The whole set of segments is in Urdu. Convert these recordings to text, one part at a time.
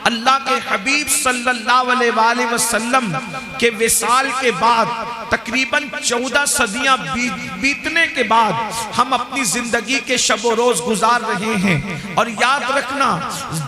اللہ کے حبیب صلی اللہ علیہ وآلہ وسلم کے وصال کے بعد تقریباً 14 صدیاں بیتنے کے بعد ہم اپنی زندگی کے شب و روز گزار رہے ہیں. اور یاد رکھنا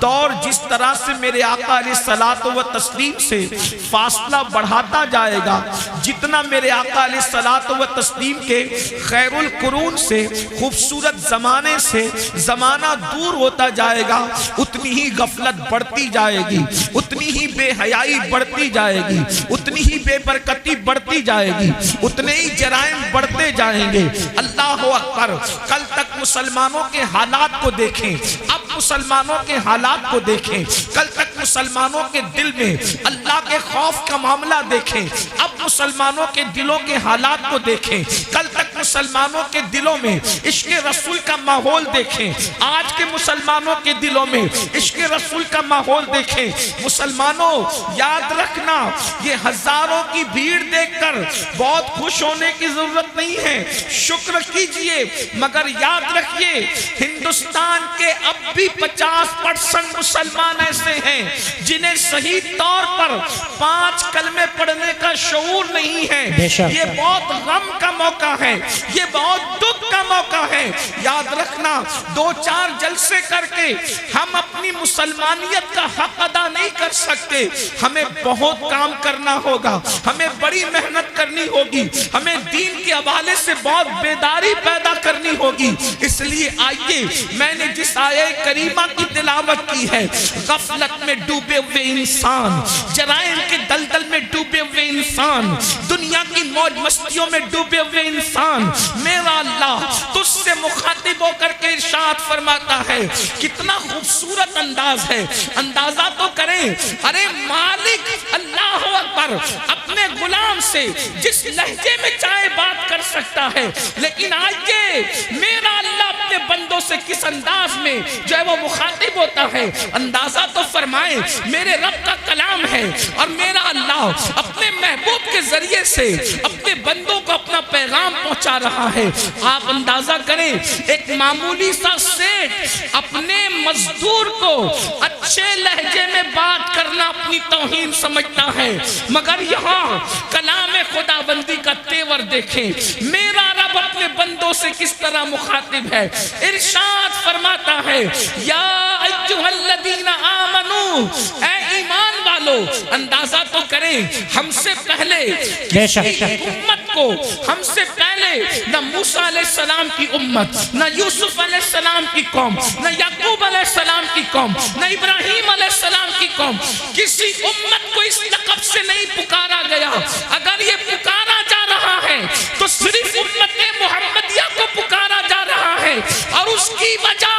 دور جس طرح سے میرے آقا علیہ الصلوۃ والتسلیم سے فاصلہ بڑھاتا جائے گا، جتنا میرے آقا علیہ الصلوۃ والتسلیم کے خیر القرون سے خوبصورت زمانے سے زمانہ دور ہوتا جائے گا، اتنی ہی غفلت بڑھتی جائے گی، اتنی ہی بے حیائی بڑھتی جائے گی، اتنی ہی بے برکتی بڑھتی جائے گی، اتنے ہی جرائم بڑھتے جائیں گے. اللہ اکبر. کل تک مسلمانوں کے حالات کو دیکھیں، اب مسلمانوں کے حالات کو دیکھیں. کل تک مسلمانوں کے دل میں اللہ کے خوف کا معاملہ دیکھیں، اب مسلمانوں کے دلوں کے حالات کو دیکھیں. کل تک مسلمانوں کے دلوں میں عشق رسول کا ماحول دیکھیں، آج کے مسلمانوں کے دلوں میں عشق رسول کا ماحول دیکھیں. مسلمانوں یاد رکھنا، یہ ہزاروں کی بھیڑ دیکھ کر بہت خوش ہونے کی ضرورت نہیں ہے، شکر کیجئے. مگر یاد رکھیے ہندوستان کے اب بھی 50% مسلمان ایسے ہیں جنہیں صحیح طور پر 5 کلمے پڑھنے کا شعور نہیں ہے. یہ بہت غم کا موقع ہے، یہ بہت دکھ کا موقع ہے. یاد رکھنا 2-4 جلسے کر کے ہم اپنی مسلمانیت کا حق ادا نہیں کر سکتے. ہمیں بہت کام کرنا ہوگا، ہمیں بڑی محنت کرنی ہوگی، ہمیں دین کے حوالے سے بہت بیداری پیدا کرنی ہوگی. اس لیے آئیے میں نے جس آیہ کریمہ کی تلاوت کی ہے، غفلت میں ڈوبے ہوئے انسان، جرائم کے دلدل میں ڈوبے ہوئے انسان، دنیا کی موج مستیوں میں ڈوبے ہوئے انسان، میرا اللہ تجھ سے مخاطب ہو کر کے ارشاد فرماتا ہے. کتنا خوبصورت انداز ہے، اندازہ تو کریں. ارے مالک اللہ اکبر اپنے غلام سے جس لہجے میں چاہے بات کر سکتا ہے، لیکن آئیے میرا اللہ اپنے بندوں سے کس انداز میں جو ہے وہ مخاطب ہوتا ہے. اندازہ تو فرمائیں، میرے رب کا کلام ہے اور میرا اللہ اپنے محبوب کے ذریعے سے اپنے بندوں کو اپنا پیغام پہنچا رہا ہے. آپ اندازہ کریں، ایک معمولی سا سیٹ اپنے مزدور کو اچھے لہجے میں بات کرنا اپنی توہین سمجھتا ہے، مگر یہاں کلام خدا بندی کا تیور دیکھیں. میرا رب اپنے بندوں سے کس طرح مخاطب ہے. ارشاد فرماتا ہے یا ایھا الذین آمنو، اے ایمان والو. اندازہ تو کریں، ہم سے پہلے کسی امت کو، ہم سے پہلے نہ موسیٰ علیہ السلام کی امت، نہ یوسف علیہ السلام کی قوم، نہ یعقوب علیہ السلام کی قوم، نہ ابراہیم علیہ السلام کی قوم، کسی امت کو اس لقب سے نہیں پکارا گیا. اگر یہ پکارا جا رہا ہے تو صرف امت محمدیہ کو پکارا جا رہا ہے، اور اس کی وجہ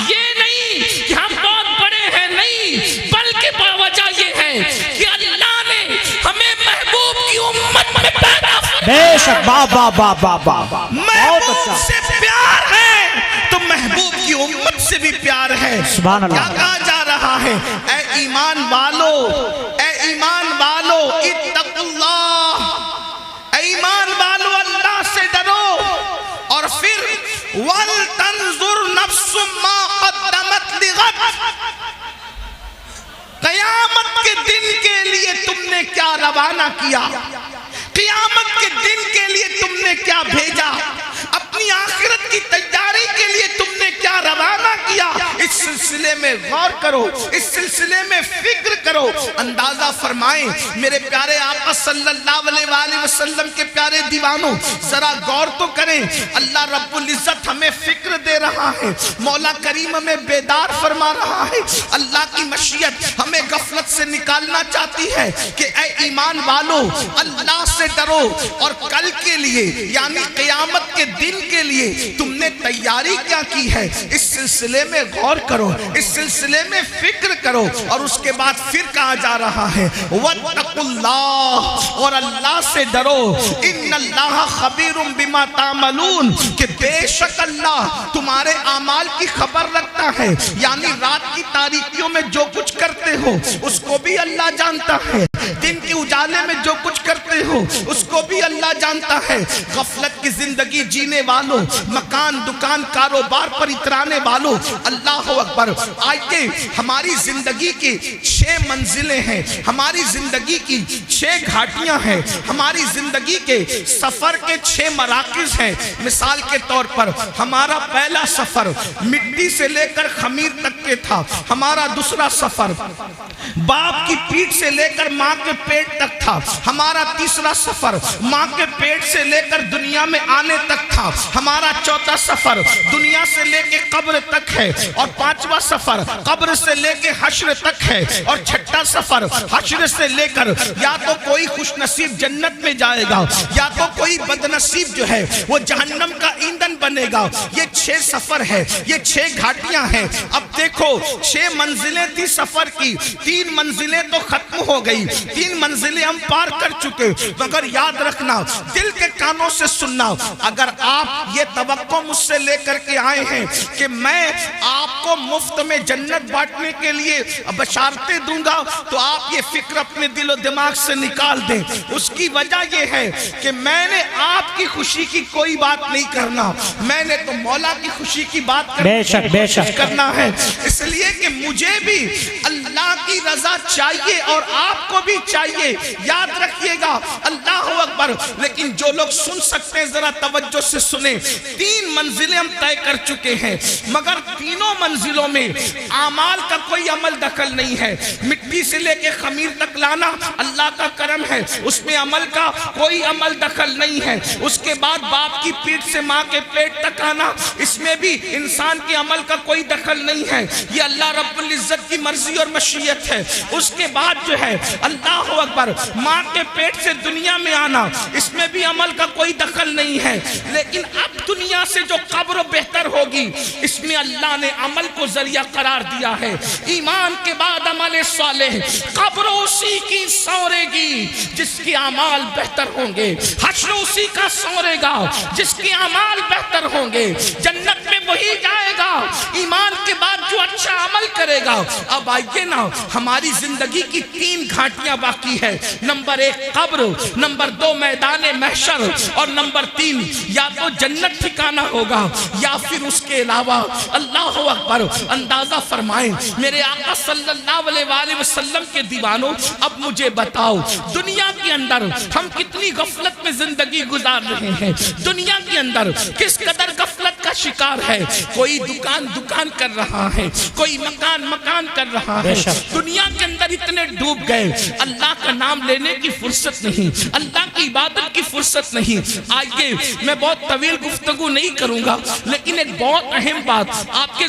یہ نہیں کہ ہم بہت بڑے ہیں، نہیں، بلکہ وجہ یہ ہے کہ اللہ نے ہمیں محبوب کی امت میں پیدا فرمایا. بے شک، بابا بابا بابا، محبوب سے پیار ہے تو محبوب کی امت سے بھی پیار ہے. سبحان اللہ. کیا کہا جا رہا ہے؟ اے ایمان والو، اے ایمان والو اتقوا اللہ، اے ایمان والو اللہ سے ڈرو. اور پھر وَلْتَنْظُرْ نَفْسٌ مَا قَدَّمَتْ لِغَدٍ، قیامت کے دن کے لیے تم نے کیا روانہ کیا، قیامت کے دن کے لیے تم نے کیا بھیجا، اپنی آخرت کی تیاری کے لیے تم نے کیا روانہ کیا. اس سلسلے میں غور کرو، اس سلسلے میں فکر کرو. اندازہ فرمائیں میرے پیارے آقا صلی اللہ علیہ وآلہ وسلم کے پیارے دیوانوں، ذرا غور تو کریں. اللہ رب العزت ہمیں فکر دے رہا ہے، مولا کریم ہمیں بیدار فرما رہا ہے. اللہ کی مشیت ہمیں غفلت سے نکالنا چاہتی ہے کہ اے ایمان والو اللہ سے ڈرو، اور کل کے لیے یعنی قیامت کے دن کے لیے تم نے تیاری کیا کی ہے. اس سلسلے میں غور کرو، اس سلسلے میں فکر کرو، اور اس کے بعد پھر پھر کہا جا رہا ہے وَاتَّقُوا اللَّهَ، اور اللہ سے ڈرو، اِنَّ اللَّهَ خَبِيرٌ بِمَا تَعْمَلُونَ، کہ بے شک اللہ تمہارے اعمال کی خبر رکھتا ہے، یعنی رات کی تاریکیوں میں جو کچھ کرتے ہو اس کو بھی اللہ جانتا ہے، دن کے اجالے میں جو کچھ کرتے ہو اس کو بھی اللہ جانتا ہے۔ غفلت کی زندگی جینے والوں، مکان دکان کاروبار پر اترانے والوں، اللہ اکبر، آئیے ہماری زندگی کی 6 منزلیں ہیں، ہماری زندگی کی 6 گھاٹیاں ہیں، ہماری زندگی کے سفر کے 6 مراکز ہیں۔ مثال کے طور پر ہمارا پہلا سفر مٹی سے لے کر خمیر تک کے تھا، ہمارا دوسرا سفر باپ کی پیٹ سے لے کر ماں کے پیٹ تک تھا، ہمارا تیسرا سفر ماں کے پیٹ سے لے کر دنیا میں آنے تک تھا، ہمارا چوتھا سفر دنیا سے لے کے قبر تک ہے، اور 5واں سفر قبر سے لے کے حشر تک ہے، اور 6واں سفر حشر سے لے کر یا تو کوئی خوش نصیب جنت میں جائے گا یا تو کوئی بدنصیب جو ہے وہ جہنم کا ایندھن بنے گا۔ یہ 6 سفر ہے، یہ 6 گھاٹیاں ہیں۔ اب دیکھو 6 منزلیں تھی سفر کی، 3 منزلیں تو ختم ہو گئی، 3 منزلیں ہم پار کر چکے، مگر یاد رکھنا، دل کے کانوں سے سننا، اگر آپ یہ توقع مجھ سے لے کر کے آئے ہیں کہ میں آپ کو مفت میں جنت بانٹنے کے لیے بشارتیں دوں گا، تو آپ یہ فکر اپنے دل و دماغ سے نکال دیں۔ اس کی وجہ یہ ہے کہ میں نے آپ کی خوشی کی کوئی بات نہیں کرنا، میں نے تو مولا کی خوشی کی بات کرنا ہے، اس لیے کہ مجھے بھی اللہ کی رضا چاہیے اور آپ کو بھی چاہیے۔ یاد رکھیے گا، اللہ اکبر۔ لیکن جو لوگ سن سکتے ہیں ذرا توجہ سے سنیں، 3 منزلیں ہم طے کر چکے ہیں، مگر تینوں منزلوں میں اعمال کا کوئی عمل دخل نہیں ہے۔ مٹی سے لے کے خمیر تک لانا اللہ کا کرم ہے، اس میں عمل کا کوئی عمل دخل نہیں ہے۔ اس کے بعد باپ کی پیٹ سے ماں کے پیٹ تک آنا، اس میں بھی انسان کے عمل کا کوئی دخل نہیں ہے، یہ اللہ رب العزت کی مرضی اور مشیت ہے۔ اس کے بعد جو ہے اللہ اکبر، ماں کے پیٹ سے دنیا میں آنا، اس میں بھی عمل کا کوئی دخل نہیں ہے۔ لیکن اب دنیا سے جو قبر بہتر ہوگی، اس میں اللہ نے عمل کو ذریعہ قرار دیا ہے۔ ایمان کے بعد عمل صالح، قبر اسی کی سورے گی جس کے اعمال بہتر ہوں گے، حشر اسی کا سورے گا جس کے اعمال بہتر ہوں گے، جنت میں وہی جائے گا ایمان کے بعد جو اچھا عمل کرے گا۔ اب آئیے نا، ہماری زندگی کی 3 گھاٹیاں باقی ہے، نمبر 1 قبر، نمبر 2 میدان محشر، اور نمبر 3 یا تو جنت ٹھکانہ ہوگا یا پھر اس کے علاوہ۔ اللہ اکبر، اندازہ فرمائیں میرے آقا صلی اللہ علیہ وآلہ وسلم کے دیوانوں، اب مجھے بتاؤ دنیا کے اندر ہم کتنی غفلت میں زندگی گزار رہے ہیں، دنیا کے اندر کس قدر غفلت کا شکار ہے۔ کوئی دکان کر رہا ہے، کوئی مکان کر رہا ہے، دنیا کے اندر اتنے ڈوب گئے، اللہ کا نام لینے کی فرصت نہیں، اللہ کی عبادت کی فرصت نہیں۔ آئیے میں بہت طویل گفتگو نہیں کروں گا، لیکن ایک بہت اہم بات آپ کے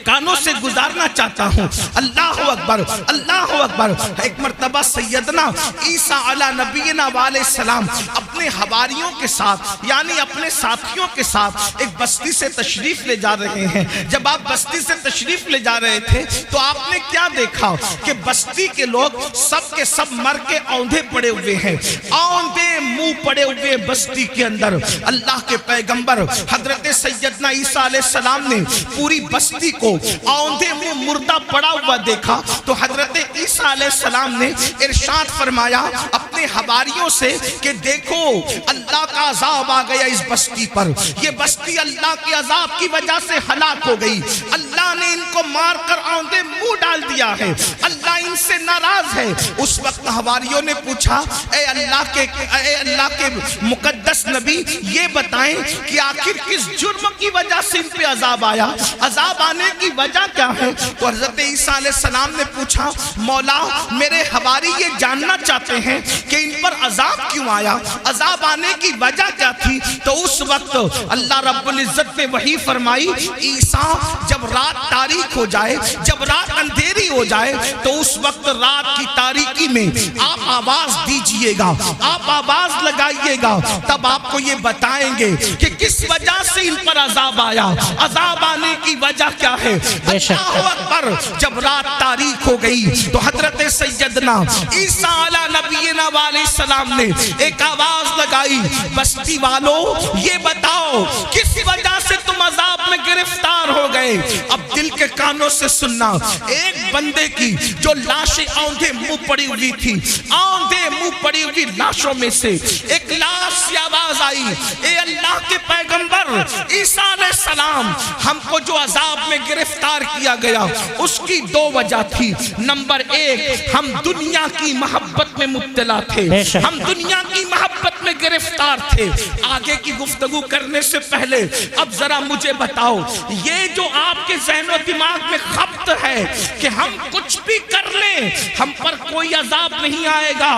کانوں سے گزارنا چاہتا ہوں۔ اللہ اکبر، اللہ اکبر۔ ایک مرتبہ سیدنا عیسیٰ علی نبینا علیہ السلام اپنے حواریوں کے ساتھ، یعنی اپنے ساتھیوں کے ساتھ ایک بستی سے تشریف لے جا رہے ہیں۔ جب آپ بستی سے تشریف لے جا رہے تھے تو آپ نے کیا دیکھا کہ بستی کے لوگ سب کے سب مر کے اوندھے پڑے ہوئے ہیں، اوندھے منہ پڑے ہوئے بستی کے اندر۔ اللہ کے پیغمبر حضرت سیدنا عیسیٰ علیہ السلام نے پوری بستی کو اوندھے منہ مردہ پڑا ہوا دیکھا تو حضرت عیسیٰ علیہ السلام نے ارشاد فرمایا اپنے حواریوں سے کہ دیکھو اللہ کا عذاب آ گیا اس بستی پر، یہ بستی اللہ کے عذاب کی وجہ سے ہلاک ہو گئی، اللہ نے ان کو مار کر اوندھے منہ ڈال دیا ہے، اللہ ان سے ناراض ہے۔ اس وقت حواریوں نے پوچھا اے اللہ کے مقدس نبی یہ بتائیں کہ آخر کس جرم کی وجہ سے ان پہ عذاب آیا، عذاب آنے کی وجہ کیا ہے؟ تو حضرت عیسیٰ علیہ السلام نے پوچھا مولا میرے حواری یہ جاننا چاہتے ہیں کہ ان پر عذاب کیوں آیا، عذاب آنے کی وجہ کیا تھی؟ تو اس وقت اللہ رب العزت نے وحی فرمائی عیسیٰ جب رات تاریک ہو جائے، جب رات اندھیری ہو جائے تو اس وقت رات کی تاریکی میں آپ آواز دیجئے گا، آپ آواز لگائیے گا، تب آپ کو یہ بتائیں گے کہ کس وجہ سے ان پر عذاب آیا، عذاب آنے کی وجہ کیا ہے۔ اللہ اکبر۔ جب رات تاریک ہو گئی تو حضرت سیدنا عیسیٰ علیہ نبینا علیہ السلام نے ایک آواز لگائی، بستی والوں یہ بتاؤ کس وجہ سے تم عذاب میں گرفتار ہو گئے۔ اب دل کے کانوں سے سننا، ایک بندے کی جو لاشیں آندھے منہ پڑی ہوئی تھی، آندھے منہ پڑی ہوئی لاشوں میں سے ایک لاش سے آواز آئی، اے اللہ کے پیغمبر عیسیٰ علیہ السلام، ہم کو جو عذاب میں گرفتار کیا گیا اس کی دو وجہ تھی۔ نمبر ایک، ہم دنیا کی محبت میں مبتلا تھے، ہم دنیا کی محبت میں گرفتار تھے۔ آگے کی گفتگو کرنے سے پہلے اب ذرا مجھے بتاؤ، یہ جو آپ کے ذہن و دماغ میں خبط ہے کہ ہم کچھ بھی کر لیں ہم پر کوئی عذاب نہیں آئے گا،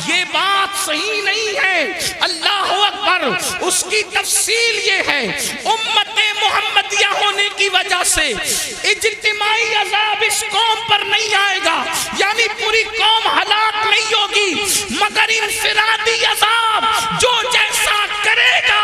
یہ بات صحیح نہیں ہے۔ اللہ اکبر۔ اس کی تفصیل یہ ہے، امت محمدیہ ہونے کی وجہ سے اجتماعی عذاب اس قوم پر نہیں آئے گا، یعنی پوری قوم ہلاک نہیں ہوگی، مگر انفرادی عذاب جو جیسا کرے گا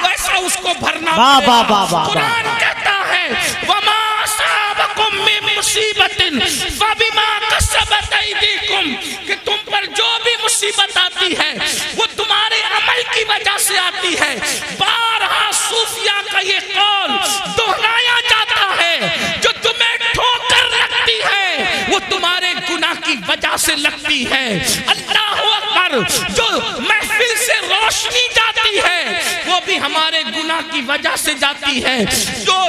ویسا اس کو بھرنا پڑے گا۔ قرآن کہتا ہے وَمَا أَصَابَكُم مِّن مُّصِيبَةٍ فَبِمَا كَسَبَتْ أَيْدِيكُم، کہ تم پر جو بھی مصیبت آتی ہے وہ تمہارے عمل کی وجہ سے آتی ہے۔ بارہا صوفیہ کا یہ قول دہرایا جاتا ہے، جو تمہیں ٹھوکر لگتی ہے وہ تمہارے گناہ کی وجہ سے لگتی ہے۔ اللہ اکبر۔ جو محفل سے روشنی جاتی ہے وہ بھی ہمارے گناہ کی وجہ سے جاتی ہے، جو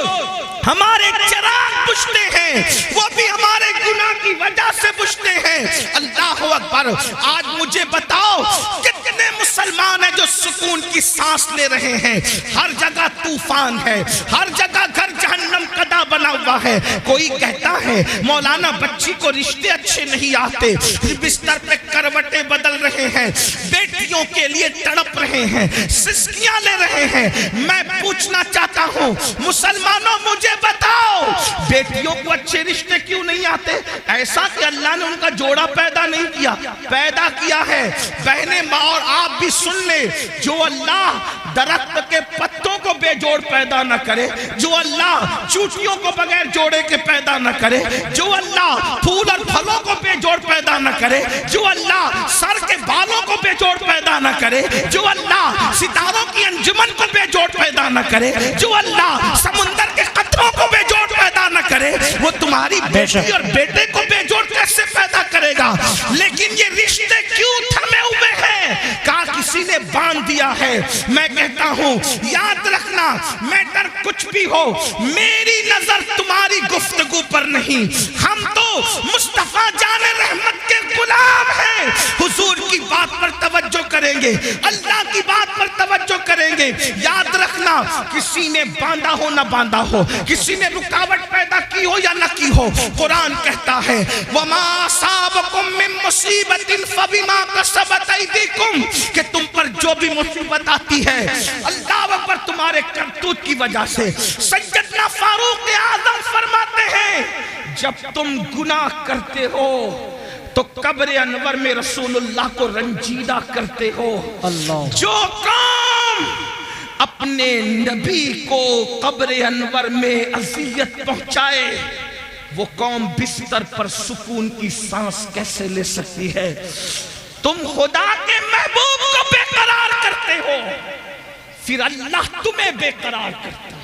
ہمارے چراغ بجھتے ہیں وہ بھی ہمارے گناہ کی وجہ سے بجھتے ہیں۔ اللہ اکبر۔ آج مجھے بتاؤ کتنے مسلمان ہیں جو سکون کی سانس لے رہے ہیں؟ ہر جگہ طوفان ہے، ہر جگہ گھر جہنم قدا بنا ہوا ہے۔ کوئی کہتا ہے مولانا بچی کو رشتے اچھے نہیں آتے، بستر پہ کروٹیں بدل رہے ہیں، بیٹیوں کے لیے تڑپ رہے ہیں، سسکیاں لے رہے ہیں۔ میں پوچھنا چاہتا ہوں مسلمانوں مجھے بتاؤ بیٹیوں کو اچھے رشتے کیوں نہیں آتے؟ ایسا کہ اللہ نے ان کا جوڑا پیدا نہیں کیا، پیدا کیا ہے۔ بہنیں ماں اور آپ بھی سن لیں، جو اللہ درخت کے پتوں کو بے جوڑ پیدا نہ کرے، جو اللہ چوٹیوں کو بغیر جوڑے کے پیدا نہ کرے، جو اللہ پھول اور پھلوں کو بے جوڑ پیدا نہ کرے، جو اللہ سر کے بالوں کو بے جوڑ پیدا نہ کرے، جو اللہ ستاروں کی انجمن کو بے جوڑ پیدا نہ کرے، جو اللہ سمندر کے قطروں کو بے جوڑ پیدا نہ کرے، وہ تمہاری بیٹی اور بیٹے کو بے جوڑ کیسے پیدا کرے گا؟ لیکن یہ رشتے کیوں تھمے ہوئے ہیں؟ کہا کسی نے باندھ دیا ہے۔ میں کہتا ہوں یاد رکھنا، میٹر کچھ بھی ہو، میری نظر تمہاری گفتگو پر نہیں، ہم تو مصطفیٰ جان رحمت کے غلام ہیں۔ حضور کی بات پر توجہ کریں گے، اللہ کی بات پر توجہ کریں گے۔ یاد رکھنا، کسی نے باندھا ہو نہ باندھا ہو، کسی نے رکاوٹ پیدا کی ہو یا نہ کی ہو، قرآن کہتا ہے وَمَا أَصَابَكُم مِّن مُّصِيبَةٍ فَبِمَا كَسَبَتْ أَيْدِيكُم، کہ تم پر جو بھی مصیبت آتی ہے اللہ اکبر تمہارے کرتوت کی وجہ سے۔ سیدنا فاروق اعظم فرماتے ہیں جب تم گناہ کرتے ہو تو قبر انور میں رسول اللہ کو رنجیدہ کرتے ہو۔ جو قوم اپنے نبی کو قبر انور میں اذیت پہنچائے وہ قوم بستر پر سکون کی سانس کیسے لے سکتی ہے؟ تم خدا کے محبوب کو بے قرار کرتے ہو، پھر اللہ تمہیں بے قرار کرتا ہے۔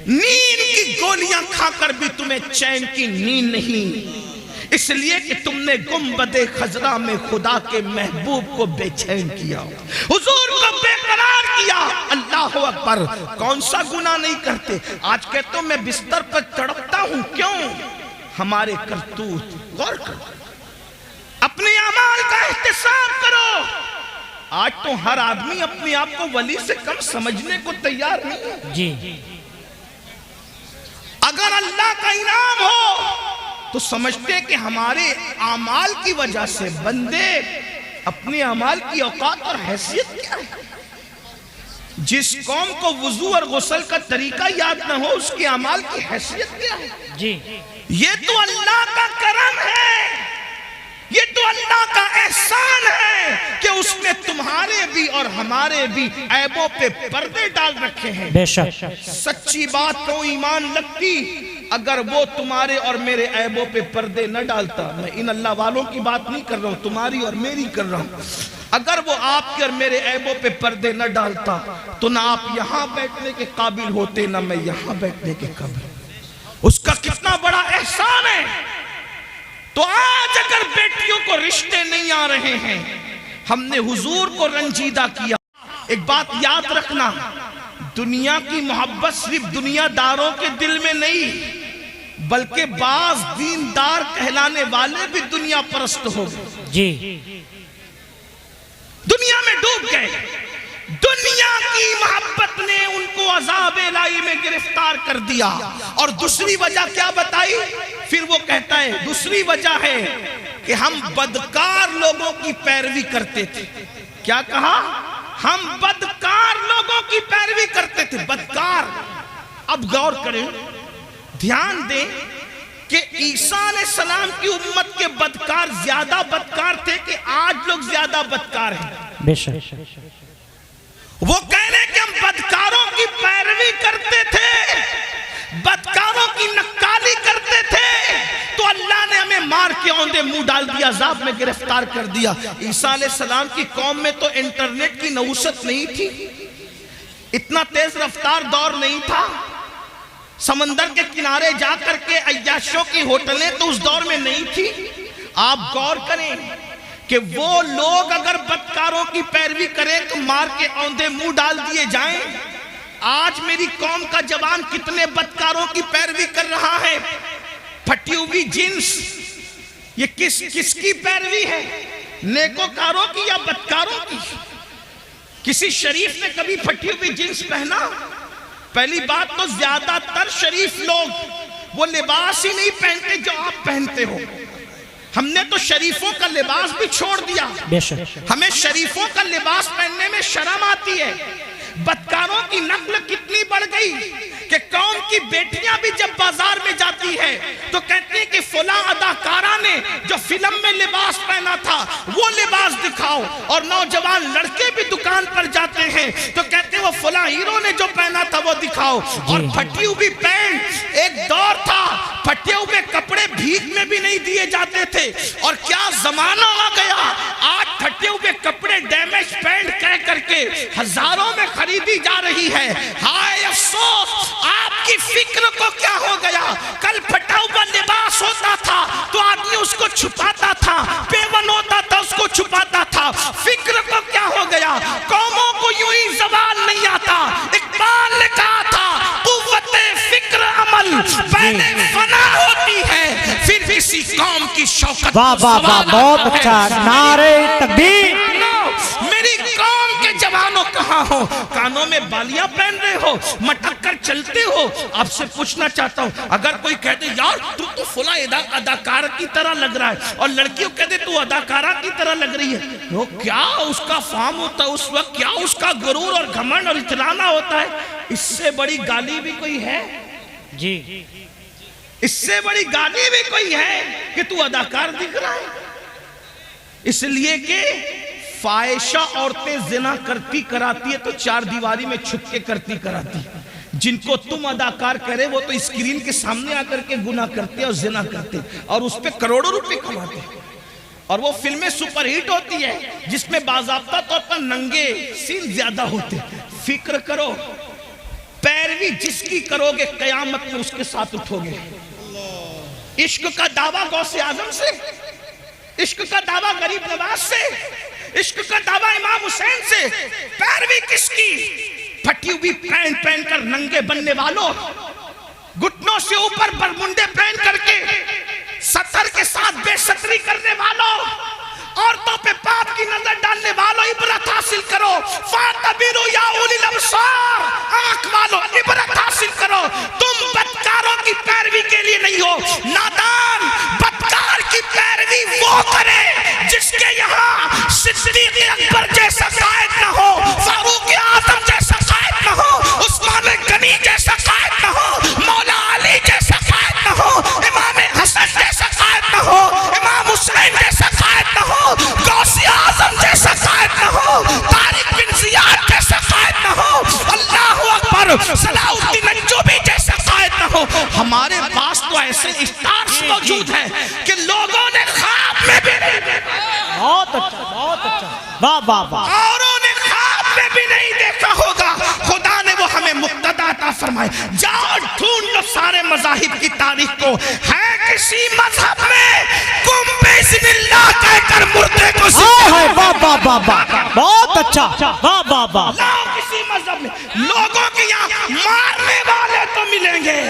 نیند کی گولیاں کھا کر بھی تمہیں چین کی نیند نہیں، اس لیے کہ تم نے گنبد خضرا میں خدا کے محبوب کو بے چین کیا، حضور کو بے قرار کیا۔ اللہ اکبر۔ کون سا گناہ نہیں کرتے؟ آج کہتا ہوں میں بستر پر تڑپتا ہوں، کیوں؟ ہمارے کرتوت۔ غور کرو، اپنے اعمال کا احتساب کرو۔ آج تو ہر آدمی اپنے آپ کو ولی سے کم سمجھنے کو تیار نہیں ہے۔ جی اگر اللہ کا انعام ہو تو سمجھتے کہ ہمارے اعمال کی وجہ سے بندے اپنے اعمال کی اوقات اور حیثیت کیا ہے؟ جس قوم کو وضو اور غسل کا طریقہ یاد نہ ہو اس کے اعمال کی حیثیت کیا ہے؟ جی یہ تو اللہ کا کرم یہ تو اللہ کا احسان ہے کہ اس نے تمہارے بھی اور ہمارے بھی عیبوں پہ پردے ڈال رکھے ہیں. بے شک. سچی بات کو ایمان لگتی اگر وہ تمہارے اور میرے عیبوں پہ پردے نہ ڈالتا. میں ان اللہ والوں کی بات نہیں کر رہا ہوں، تمہاری اور میری کر رہا ہوں. اگر وہ آپ کے اور میرے عیبوں پہ پردے نہ ڈالتا تو نہ آپ یہاں بیٹھنے کے قابل ہوتے، نہ میں یہاں بیٹھنے کے قابل. اس کا کتنا بڑا احسان ہے. تو آج اگر بیٹیوں کو رشتے نہیں آ رہے ہیں، ہم نے حضور کو رنجیدہ کیا. ایک بات یاد رکھنا، دنیا کی محبت صرف دنیا داروں کے دل میں نہیں بلکہ بعض دیندار کہلانے والے بھی دنیا پرست ہو گئے. جی. دنیا میں ڈوب گئے. دنیا کی محبت نے ان کو عذاب الہی میں گرفتار کر دیا. اور دوسری وجہ کیا بتائی؟ پھر وہ کہتا ہے دوسری وجہ ہے کہ ہم بدکار لوگوں کی پیروی کرتے تھے. کیا کہا؟ ہم بدکار لوگوں کی پیروی کرتے تھے. بدکار. اب غور کریں، دھیان دیں کہ عیسیٰ علیہ السلام کی امت کے بدکار زیادہ بدکار تھے کہ آج لوگ زیادہ بدکار ہیں؟ بے شک. وہ کہہ رہے کہ ہم بدکاروں کی پیروی کرتے تھے، بدکاروں کی نکالی کرتے تھے، تو اللہ نے ہمیں مار کے اوندے منہ ڈال دیا، عذاب میں گرفتار کر دیا. عیسیٰ علیہ السلام کی قوم میں تو انٹرنیٹ کی نوست نہیں تھی، اتنا تیز رفتار دور نہیں تھا، سمندر کے کنارے جا کر کے عیاشوں کی ہوٹلیں تو اس دور میں نہیں تھی. آپ غور کریں کہ وہ لوگ اگر بدکاروں کی پیروی کریں تو مار کے اوندے منہ ڈال دیے جائیں. آج میری قوم کا جوان کتنے بدکاروں کی پیروی کر رہا ہے. پھٹی ہوئی جنس، یہ کس کی پیروی ہے؟ نیکوکاروں کی یا بدکاروں کی؟ کسی شریف نے کبھی پھٹی ہوئی جنس پہنا؟ پہلی بات تو زیادہ تر شریف لوگ وہ لباس ہی نہیں پہنتے جو آپ پہنتے ہو. ہم نے تو شریفوں کا لباس بھی چھوڑ دیا. ہمیں شریفوں کا لباس پہننے میں شرم آتی ہے. بدکاروں کی نقل کتنی بڑھ گئی کہ قوم کی بیٹیاں بھی جب بازار میں جاتی ہے تو کہتے ہیں کہ فلاں اداکارہ نے جو فلم میں لباس پہنا تھا وہ لباس دکھاؤ. اور نوجوان لڑکے بھی دکان پر جاتے ہیں تو کہتے ہیں وہ فلاں ہیرو نے جو پہنا تھا وہ دکھاؤ. اور پھٹی ہوئی پینٹ، ایک دور تھا پھٹے ہوئے کپڑے بھیک میں بھی نہیں دیے جاتے تھے. اور کیا زمانہ آ گیا، آج پھٹے ہوئے کپڑے ڈیمیج پینٹ کہہ کر کے ہزاروں میں خریدی جا رہی ہے. ہائے افسوس، آپ کی فکر کو کیا ہو گیا؟ کل پھٹا ہوا لباس ہوتا تھا تو آدمی اس کو چھپاتا تھا، پیون ہوتا تھا اس کو چھپاتا تھا. فکر کو کیا ہو گیا؟ قوموں کو یوں ہی زوال نہیں آتا. اقبال نے کہا تھا قوت فکر عمل پہلے فنا ہوتی ہے پھر کسی قوم کی شوکت. واہ واہ واہ، بہت اچھا. نعرہ تکبیر. میری قوم کے جوانوں کہاں ہو؟ کانوں میں بالیاں پہن رہے ہو، مٹک کر چلتے ہو. آپ سے پوچھنا چاہتا ہوں، اگر کوئی کہہ دے یار تو فلاں اداکار کی طرح لگ رہا ہے، اور لڑکیوں کہہ دے تو اداکارہ کی طرح لگ رہی ہے، وہ کیا اس کا فارم ہوتا ہے اس وقت، کیا اس کا غرور اور گھمنڈ اور اطلانا ہوتا ہے. اس سے بڑی گالی بھی کوئی ہے؟ جی. اس سے بڑی گالی بھی کوئی ہے کہ تو اداکار دکھ رہا ہے؟ اس لیے کہ فاحشہ عورتیں زنا کرتی کراتی ہے تو چار دیواری میں چھپ کے کرتی کراتی. جن کو تم اداکار کرے وہ تو اسکرین کے سامنے آ کر کے گناہ کرتے اور زنا کرتے اور اس پہ کروڑوں روپے کماتے. اور وہ فلمیں سپر ہٹ ہوتی ہے جس میں باضابطہ طور پر ننگے سین زیادہ ہوتے. فکر کرو، پیروی جس کی کرو گے قیامت میں اس کے ساتھ اٹھو گے. عشق کا دعویٰ غوث اعظم سے، عشق کا دعویٰ غریب نواز سے، عشق کا دعویٰ امام حسین سے. پیروی کس کی؟ پھٹی ہوئی پینٹ پہن کر ننگے بننے والوں، گھٹنوں سے اوپر برمنڈے پہن کر کے سطر کے ساتھ بے ستری کرنے والوں، عورتوں پہ پاپ کی نظر ڈالنے والوں، عبرت حاصل کرو. فَاعْتَبِرُوا يَا أُولِي الْأَبْصَارِ، آنکھ والوں عبرت حاصل کرو. تم بدکاروں کی پیروی کے لیے نہیں ہو. نادان بدکار کی پیروی وہ کرے جس کے یہاں صدیق اکبر جیسا قائد نہ ہو، فاروق اعظم جیسا قائد نہ ہو، عثمان غنی جیسا قائد نہ ہو، مولا علی جیسا قائد نہ ہو، امام حسن جیسا قائد نہ ہو، امام حسین جیسا قائد پر صلاح الدین ایوبی جیسا قائد نہ ہو. ہمارے پاس تو ایسے اسٹارز موجود ہیں کہ لوگوں نے خواب میں بھی نہیں دیکھا. بہت اچھا بہت اچھا. واہ واہ واہ. اوروں نے خواب میں بھی نہیں دیکھا ہوگا. خدا نے وہ ہمیں مقتدا عطا فرمائے. جاؤ ڈھونڈ لو سارے مذاہب کی تاریخ کو. ہے کسی مذہب میں قم بسم اللہ کہہ کر مردے کو واہ واہ واہ واہ. بہت اچھا. واہ واہ واہ. کسی مذہب میں لوگوں کے یہاں مارنے والے تو ملیں گے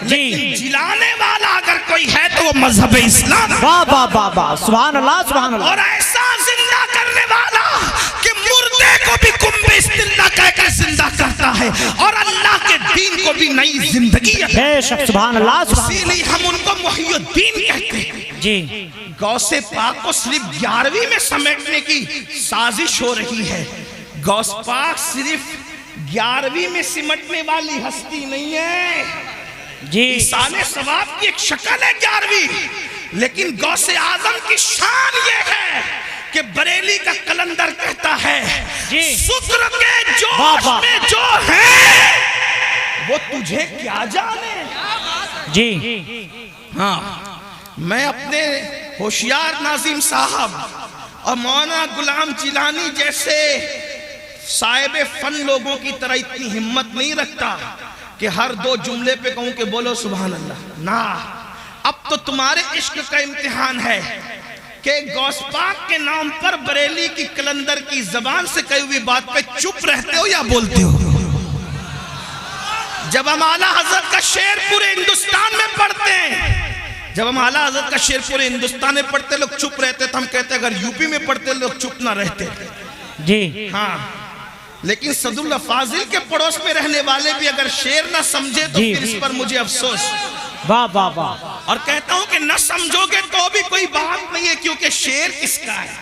لیکن جلانے والا اگر کوئی ہے تو وہ مذہب اسلام. واہ واہ واہ واہ. سبحان اللہ سبحان اللہ. اور ایسا زندہ کرنے والا کہ مردے کو بھی قم بسم اللہ کہہ کر زندہ کرتا ہے اور اللہ کے دین کو بھی نئی زندگی ہے. بے شک. سبحان اللہ سبحان اسی لیے ہم ان کو محی الدین کہتے ہیں. جی. غوث پاک کو صرف 11ویں میں سمیٹنے کی سازش ہو رہی ہے. غوث پاک صرف 11ویں میں سمٹنے والی ہستی نہیں ہے. جی. ایصال ثواب کی ایک شکل ہے 11ویں, لیکن غوث اعظم کی شان یہ ہے کہ بریلی کا کلندر کہتا ہے شکر کے جوش میں جو ہے وہ تجھے کیا جانے. جی. ہاں, میں اپنے ہوشیار ناظم صاحب اور مولانا غلام جیلانی جیسے صاحب فن لوگوں کی طرح اتنی ہمت نہیں رکھتا کہ ہر 2 جملے پہ کہوں کہ بولو سبحان اللہ. نا, اب تو تمہارے عشق کا امتحان ہے کہ غوث پاک کے نام پر بریلی کی کلندر کی زبان سے کہی ہوئی بات پہ چپ رہتے ہو یا بولتے ہو؟ جب ہم اعلیٰ حضرت کا شعر پورے ہندوستان میں پڑھتے ہیں, جب ہم اعلیٰ حضرت کا شعر پورے ہندوستان میں پڑھتے لوگ چپ رہتے تو ہم کہتے اگر یوپی میں پڑھتے لوگ چپ نہ رہتے. جی. ہاں, لیکن صد اللہ فاضل کے پڑوس میں رہنے والے بھی اگر شعر نہ سمجھے تو پھر اس پر مجھے افسوس. واہ واہ واہ. اور کہتا ہوں کہ نہ سمجھو گے تو بھی کوئی بات نہیں ہے, کیونکہ شعر کس کا ہے؟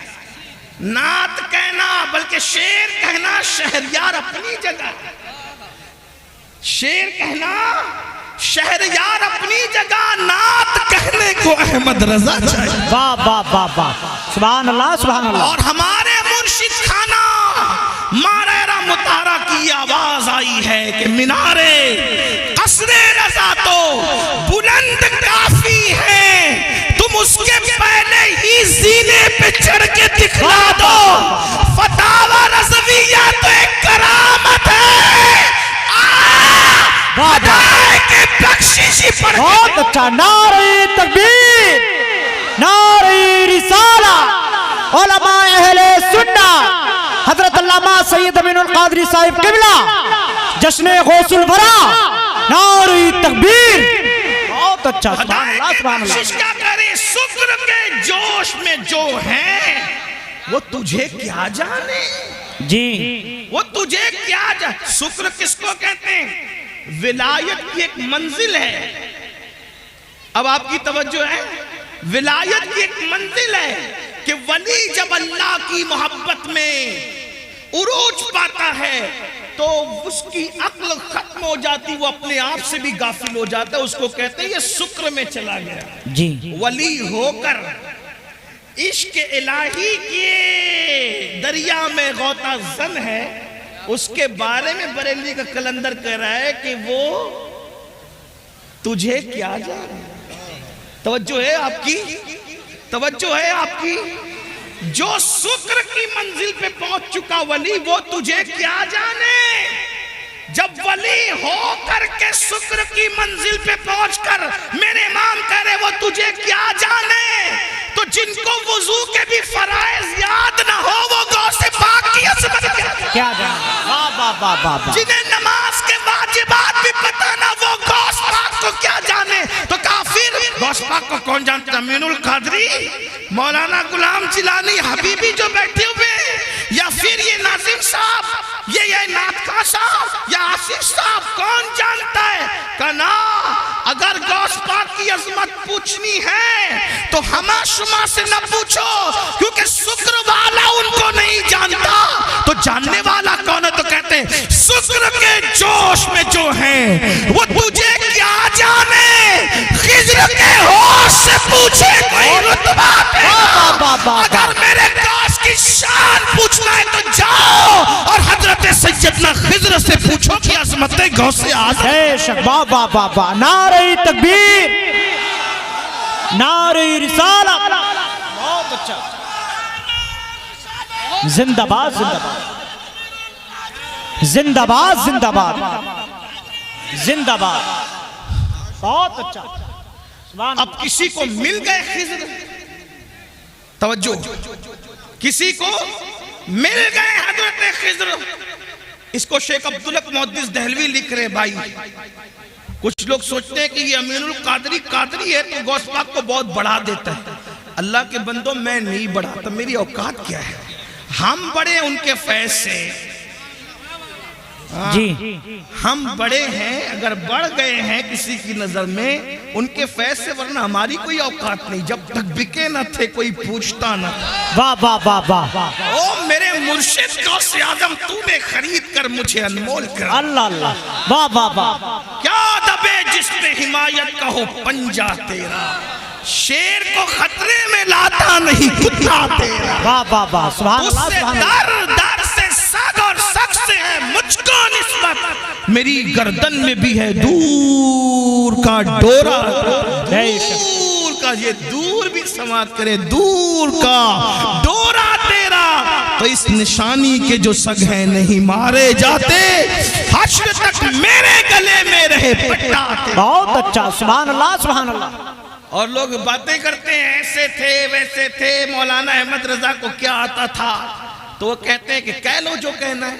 نعت کہنا بلکہ شعر کہنا شہریار اپنی جگہ, شعر کہنا شہریار اپنی جگہ, نعت کہنے کو احمد رضا چاہیے. واہ واہ واہ واہ. سبحان اللہ سبحان اللہ. اور ہمارے مرشد خانہ مارا مطارہ کی آواز آئی ہے کہ مینارے قصر رضا تو بلند کافی ہے, تم اس کے پہلے ہی زینے پہ چڑھ کے دکھلا دو. فتاوی رضویہ تو ایک کرامت ہے, بہت اچھا. نعرہ تکبیر, نعرہ رسالہ. علماء اہل سنت حضرت علامہ سید امین القادری صاحب قبلہ جشن غوث الورا. نعرہ تکبیر. بہت اچھا. سبحان اللہ سبحان اللہ. کیا کرے شکر کے جوش میں جو ہے وہ تجھے کیا جانے. جی. وہ تجھے کیا جانے. شکر کس کو کہتے ہیں؟ ولایت کی ایک منزل ہے. اب آپ کی توجہ ہے, ولایت کی ایک منزل ہے کہ ولی جب اللہ کی محبت میں عروج پاتا ہے تو اس کی عقل ختم ہو جاتی, وہ اپنے آپ سے بھی غافل ہو جاتا ہے. اس کو کہتے ہیں یہ شکر میں چلا گیا. جی. ولی ہو کر عشق الہی کے دریا میں غوطہ زن ہے, اس کے بارے میں بریلی کا کلندر کہہ رہا ہے کہ وہ تجھے کیا جانے. توجہ ہے آپ کی, توجہ ہے آپ کی. جو شکر کی منزل پہ پہنچ چکا ولی وہ تجھے کیا جانے. جب ولی ہو کر کے شکر کی منزل پہ پہنچ کر میرے امام کہہ رہے وہ تجھے کیا جانے, تو جن کو وضو کے بھی فرائض یاد نہ ہو وہ غوث پاک کی عظمت کیا جانے. واہ واہ واہ واہ. جنہیں نماز کے واجبات بھی پتہ نہ وہ غوث پاک کو کیا جانے. تو کافر غوث پاک کو کون جانتا؟ امین القادری, مولانا غلام جیلانی, حبیبی جو بیٹھے ہوئے, یا پھر یہ ناظم صاحب, یہ نعتخواں صاحب یا آصف صاحب, کون جانتا ہے؟ کہنا اگر غوث پاک کی عظمت پوچھنی ہے تو ہما شما سے نہ پوچھو, کیونکہ شکر والا ان کو نہیں جانتا. تو جاننے والا کون ہے؟ تو کہتے ہیں شکر کے جوش میں جو ہیں وہ تجھے کیا جانے. خضر کے ہوش سے پوچھے کوئی رتبہ تیرا, اگر میرے غوث کی شان پوچھنا ہے تو جاؤ اور حضرت سیدنا خضر سے پوچھو کہ عظمت عظمت غوث اعظم. بے شک. واہ واہ واہ واہ. نعرہ تکبیر، نعرہ رسالت. بہت اچھا. زندہ باد زندہ باد زندہ باد زندہ باد زندہ باد. بہت اچھا. اب کسی کو مل گئے خضر، توجہ، کسی کو مل گئے حضرت خضر. اس کو شیخ عبدالحق محدث دہلوی لکھ رہے بھائی. کچھ لوگ سوچتے ہیں کہ یہ امین القادری قادری ہے تو غوث پاک کو بہت بڑھا دیتا ہے. اللہ کے بندوں، میں نہیں بڑھاتا، میری اوقات کیا ہے. ہم بڑے ان کے فیض سے. جی ہم بڑے ہیں، اگر بڑھ گئے ہیں کسی کی نظر میں ان کے فیض سے، ورنہ ہماری کوئی اوقات نہیں. جب تک بکے نہ تھے کوئی پوچھتا نہ تھا. واہ واہ واہ واہ. او میرے مرشد غوث اعظم، تو نے خرید کر مجھے انمول کر. اللہ اللہ. واہ واہ واہ. کیا دبے جس پہ حمایت کا ہو پنجہ تیرا، شیر کو خطرے میں لاتا نہیں کتا تیرا. واہ واہ واہ. سبحان اس اللہ سے سبحان اللہ. در در سے سگ اور سگ سے ہے مجھ کو نسبت، میری گردن میں بھی ہے دور کا ڈورا. دور کا، یہ دور بھی سماعت کرے، دور کا ڈورا تیرا. تو اس نشانی کے جو سگ ہیں نہیں مارے جاتے، حشر تک میرے گلے میں رہے پٹا تیرا. بہت اچھا. سبحان اللہ سبحان اللہ. اور لوگ باتیں کرتے ہیں ایسے تھے ویسے تھے، مولانا احمد رضا کو کیا آتا تھا، تو وہ کہتے ہیں کہ کہہ لو جو کہنا ہے،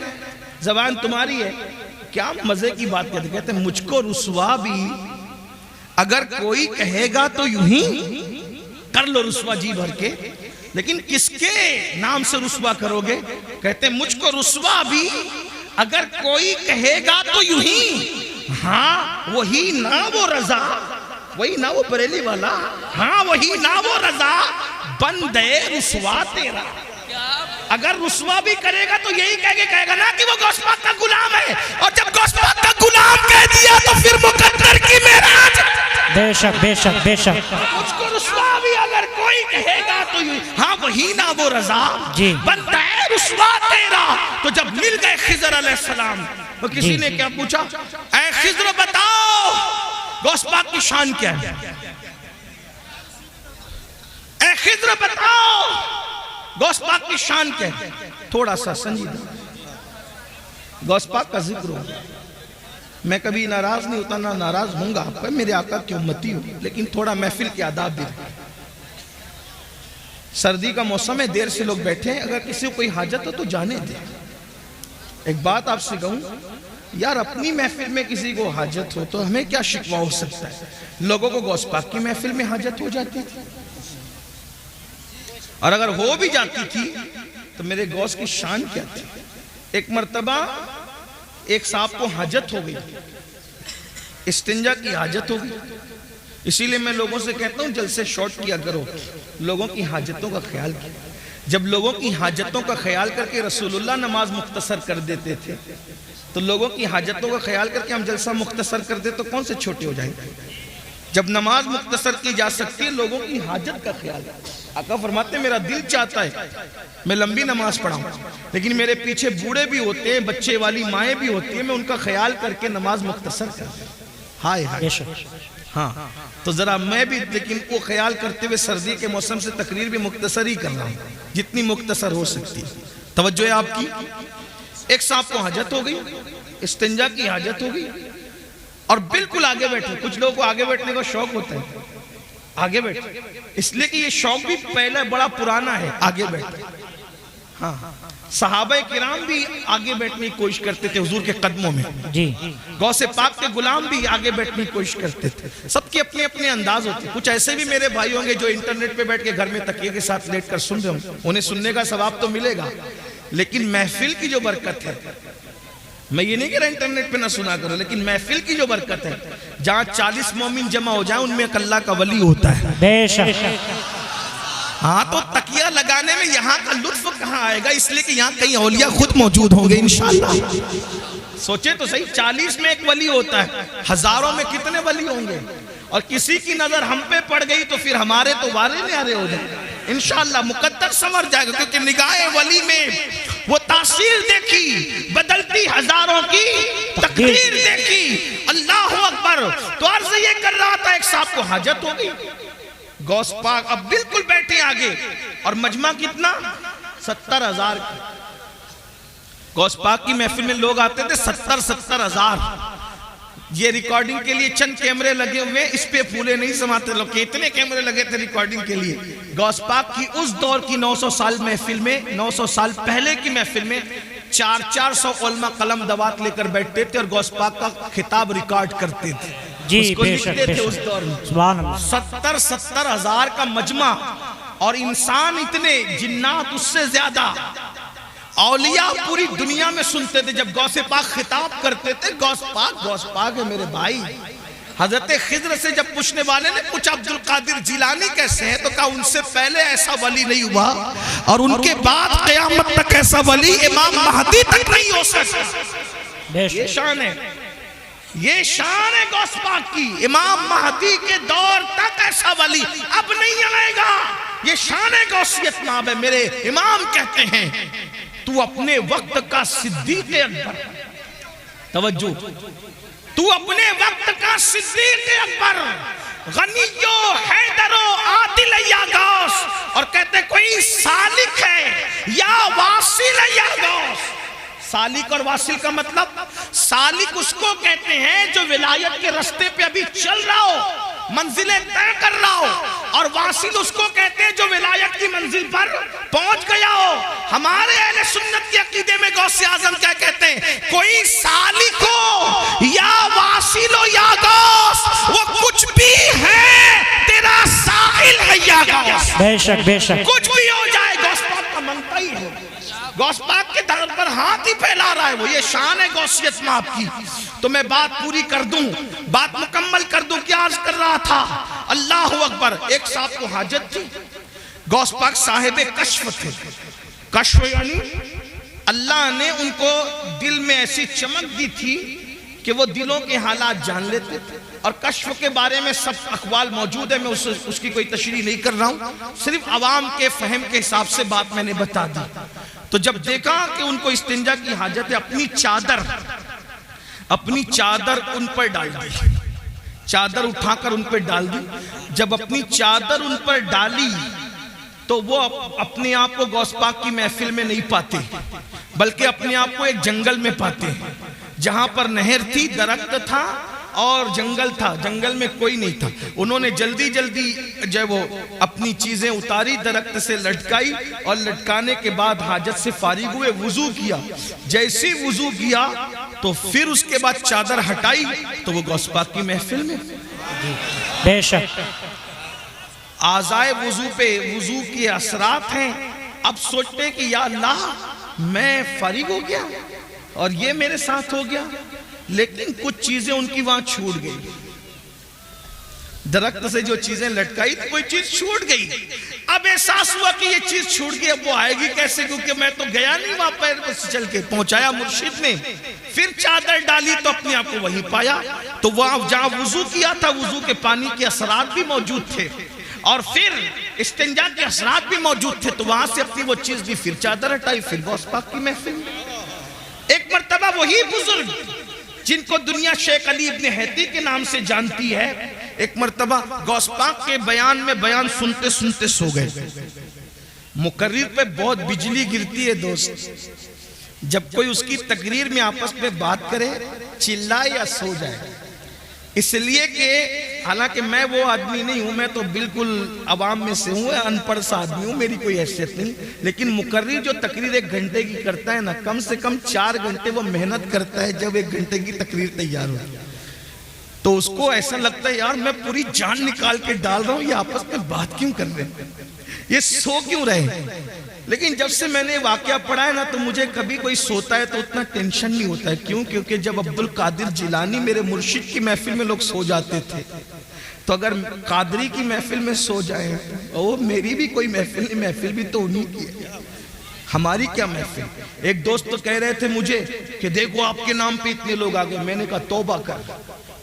زبان تمہاری ہے. کیا مزے کی بات کہتے ہیں مجھ کو رسوا بھی اگر کوئی کہے گا تو یوں ہی کر لو رسوا جی بھر کے، لیکن کس کے نام سے رسوا کرو گے؟ کہتے ہیں مجھ کو رسوا بھی اگر کوئی کہے گا تو یوں ہی. ہاں وہی نا وہ رضا، وہی نا وہ بریلی والا، ہاں وہی نا وہ رضا، بندے رسوا تیرا. اگر رسوا بھی کرے گا تو یہی کہے گا نا کہ وہ غوث پاک کا غلام ہے. اور جب غوث پاک کا غلام کہہ دیا تو پھر مقدر کی معراج. بے شک بے شک بے شک. مجھ کو رسوا بھی اگر کوئی کہے گا تو ہاں وہی نا وہ رضا، جی بندہ ہے رسوا تیرا. تو جب مل گئے خضر علیہ السلام تو کسی نے کیا پوچھا، اے خضر بتاؤ غوث پاک کی شان کیا ہے. اے خضر بتاؤ غوث پاک کی شان کیا ہے. تھوڑا سا سنجیدہ غوث پاک کا ذکر ہو. میں کبھی ناراض نہیں ہوتا، نہ ناراض ہوں گا آپ پر، میرے آقا کی امتی ہو، لیکن تھوڑا محفل کے آداب بھی. سردی کا موسم ہے، دیر سے لوگ بیٹھے ہیں، اگر کسی کو کوئی حاجت ہو تو جانے دیں. ایک بات آپ سے کہوں یار، اپنی محفل میں کسی کو حاجت ہو تو ہمیں کیا شکوہ ہو سکتا ہے. لوگوں کو غوث پاک کی محفل میں حاجت ہو جاتی تھی، اور اگر ہو بھی جاتی تھی تو میرے غوث کی شان کیا تھی. ایک مرتبہ ایک صاحب کو حاجت ہو گئی، استنجا کی حاجت ہو گئی. اسی لئے میں لوگوں سے کہتا ہوں جلسے شارٹ کیا کرو، لوگوں کی حاجتوں کا خیال کیا. جب لوگوں کی حاجتوں کا خیال کر کے رسول اللہ نماز مختصر کر دیتے تھے، تو لوگوں کی حاجتوں کا خیال کر کے ہم جلسہ مختصر کر دے تو کون سے چھوٹے ہو جائیں گے. جب نماز مختصر کی جا سکتی ہے، لوگوں کی حاجت کا خیال. آقا فرماتے ہیں میرا دل چاہتا ہے میں لمبی نماز پڑھاؤں، لیکن میرے پیچھے بوڑھے بھی ہوتے ہیں، بچے والی مائیں بھی ہوتی ہیں، میں ان کا خیال کر کے نماز مختصر کر دوں. ہائے ہائے. ہاں تو ذرا میں بھی لیکن کو خیال کرتے ہوئے سردی کے موسم سے تقریر بھی مختصر ہی کر رہا ہوں، جتنی مختصر ہو سکتی. توجہ ہے آپ کی. ایک صاحب کو حاجت ہو گئی، استنجا کی حاجت ہو گئی، اور بالکل آگے بیٹھے. کچھ لوگوں کو آگے بیٹھنے کا شوق ہوتا ہے، آگے بیٹھے، اس لیے کہ یہ شوق بھی پہلے بڑا پرانا ہے، آگے بیٹھے. ہاں صحابہ کرام بھی آگے بیٹھنے کی کوشش کرتے تھے حضور کے قدموں میں. جی غوث پاک کے غلام بھی آگے بیٹھنے کی کوشش کرتے تھے. سب کے اپنے اپنے انداز ہوتے. کچھ ایسے بھی میرے بھائی ہوں گے جو انٹرنیٹ پہ بیٹھ کے گھر میں تکیے کے ساتھ لیٹ کر سن رہے ہوں، انہیں سننے کا ثواب تو ملے گا، لیکن محفل کی جو برکت ہے، میں یہ نہیں کہہ رہا انٹرنیٹ پہ نہ سنا کرو، لیکن محفل کی جو برکت ہے، جہاں 40 مومن جمع ہو جائیں ان میں ایک اللہ کا ولی ہوتا ہے. بے شک. ہاں تو تکیہ لگانے میں یہاں کا لطف کہاں آئے گا، اس لیے کہ یہاں کئی اولیاء خود موجود ہوں گے انشاءاللہ. سوچے تو صحیح، 40 میں ایک ولی ہوتا ہے، ہزاروں میں کتنے ولی ہوں گے. اور کسی کی نظر ہم پہ پڑ گئی تو پھر ہمارے تو وارے نیارے ہو جائیں انشاءاللہ. مقدر سمر جائے گا، کیونکہ نگاہ ولی میں وہ تاثیر دیکھی، بدلتے بیٹھی ہزاروں کی تقدیر دیکھی. اللہ اکبر. تو عرض یہ کر رہا تھا ایک صاحب کو حاجت ہو گئی. غوث پاک اب بالکل بیٹھے آگے اور مجمع کتنا 70,000 کی. غوث پاک کی محفل میں لوگ آتے تھے 70,000. یہ ریکارڈنگ کے لیے چند کیمرے لگے ہوئے, اس پہ پھولے نہیں سماتے لوگ. کتنے کیمرے لگے تھے ریکارڈنگ کے لیے. غوث پاک کی اس دور کی 900 سال محفل میں, 900 سال پہلے کی محفل میں 400 علماء قلم دوات لے کر بیٹھتے تھے اور غوث پاک کا خطاب ریکارڈ کرتے تھے. جی اس کو بے لکھتے شک, بے تھے اس شک. دور میں. سبحان اللہ. 70,000 کا مجمع اور انسان اتنے, جنات اس سے زیادہ, اولیاء پوری دنیا میں سنتے تھے جب غوث پاک خطاب کرتے تھے. غوث پاک ہے میرے بھائی. حضرت خضر سے جب پوچھنے والے نے پوچھا عبد القادر جیلانی کیسے ہیں, تو کہا ان سے پہلے ایسا ولی نہیں ہوا اور ان کے بعد قیامت تک ایسا ولی امام مہدی تک نہیں ہو سکتا. یہ شان ہے, یہ شان ہے غوث پاک کی. امام مہدی کے دور تک ایسا ولی اب نہیں آئے گا. یہ شان غوثیت نام ہے. میرے امام کہتے ہیں تو اپنے وقت کا صدیق اکبر, توجہ, تو اپنے وقت کا صدیق اکبر, غنیو حیدرو عادل یا غوث. اور کہتے کوئی سالک ہے یا واصل یا غوث. سالک اور واصل کا مطلب, سالک اس کو کہتے ہیں جو ولایت کے رستے پہ ابھی چل رہا ہو, منزلیں طے کر رہا ہو, اور واصل اس کو کہتے ہیں جو ولایت کی منزل پر پہنچ گیا ہو. ہمارے اہل سنت کے عقیدے میں غوث اعظم کیا کہتے ہیں, کوئی سالک ہو یا واصل ہو یا غوث, وہ کچھ بھی ہے تیرا سائل ہے یا غوث. بے شک, بے شک. کچھ بھی ہو جائے غوث پاک کا منتا ہی ہے. غوث پاک کے در پر ہاتھ ہی پھیلا رہا ہے وہ. یہ شان ہے غوثیت میں آپ کی. تو میں بات پوری کر دوں, بات مکمل کر دوں. کیا عرض کر رہا تھا, اللہ اکبر. ایک صاحب کو حاجت تھی. غوث پاک صاحب کشف تھے. کشف یعنی اللہ نے ان کو دل میں ایسی چمک دی تھی کہ وہ دلوں کے حالات جان لیتے تھے. اور کشف کے بارے میں سب اقوال موجود ہے, میں اس کی کوئی تشریح نہیں کر رہا ہوں, صرف عوام کے فہم کے حساب سے بات میں نے بتا دی. تو جب دیکھا کہ ان کو استنجا کی حاجت ہے, اپنی چادر ان پر ڈال دی. چادر اٹھا کر ان پر ڈال دی. جب اپنی چادر ان پر ڈالی تو وہ اپنے آپ کو غوث پاک کی محفل میں نہیں پاتے, بلکہ اپنے آپ کو ایک جنگل میں پاتے ہیں جہاں پر نہر تھی, درخت تھا اور جنگل تھا. جنگل میں کوئی نہیں تھا. انہوں نے جلدی جو وہ اپنی چیزیں اتاری, درخت سے لٹکائی, اور لٹکانے کے بعد حاجت سے فارغ ہوئے, وضو کیا. جیسی وضو کیا تو پھر اس کے بعد چادر ہٹائی تو وہ غوث پاک کی محفل میں. بے شک. اعضائے وضو پہ وضو کے اثرات ہیں. اب سوچتے ہیں کہ یا اللہ میں فارغ ہو گیا اور یہ میرے ساتھ ہو گیا, لیکن کچھ چیزیں ان کی وہاں چھوٹ گئی. درخت سے جو چیزیں لٹکائی تھی کوئی چیز چھوٹ گئی. اب احساس ہوا کہ یہ چیز چھوٹ گئی, اب وہ آئے گی کیسے, کیونکہ میں تو گیا نہیں وہاں پیر پر چل کے. پہنچایا مرشد نے, پھر چادر ڈالی تو اپنے آپ کو وہیں پایا. تو وہاں جہاں وضو کیا تھا, وضو کے پانی کے اثرات بھی موجود تھے, اور پھر استنجا کے اثرات بھی موجود تھے. تو وہاں سے اپنی وہ چیز بھی پھر چادر ہٹائی, پھر غوث پاک کی محفل میں. ایک مرتبہ وہی بزرگ جن کو دنیا شیخ علی ابن حیتی کے نام سے جانتی ہے, ایک مرتبہ غوث پاک کے بیان میں بیان سنتے سنتے سو گئے. مقرر پہ بہت بجلی گرتی ہے دوست, جب کوئی اس کی تقریر میں آپس میں بات کرے, چلائے یا سو جائے. اس لیے کہ حالانکہ میں وہ آدمی نہیں ہوں, میں تو بالکل عوام میں سے ہوں, ان پڑھ سا آدمی ہوں, میری کوئی حیثیت نہیں. لیکن مقرر جو تقریر 1 گھنٹے کی کرتا ہے نا, کم سے کم 4 گھنٹے وہ محنت کرتا ہے جب 1 گھنٹے کی تقریر تیار ہو. تو اس کو ایسا لگتا ہے یار میں پوری جان نکال کے ڈال رہا ہوں, یہ آپس میں بات کیوں کر رہے ہیں, یہ سو کیوں رہے. لیکن جب سے میں نے واقعہ پڑھا ہے نا, تو مجھے کبھی کوئی سوتا ہے تو اتنا ٹینشن نہیں ہوتا ہے. کیوں؟ کیونکہ جب عبد القادر جیلانی میرے مرشد کی محفل میں لوگ سو جاتے تھے, تو اگر قادری کی محفل میں سو جائیں, وہ میری بھی کوئی محفل نہیں, محفل بھی تو انہی کی ہے, ہماری کیا محفل. ایک دوست تو کہہ رہے تھے مجھے کہ دیکھو آپ کے نام پہ اتنے لوگ آگئے. میں نے کہا توبہ کر,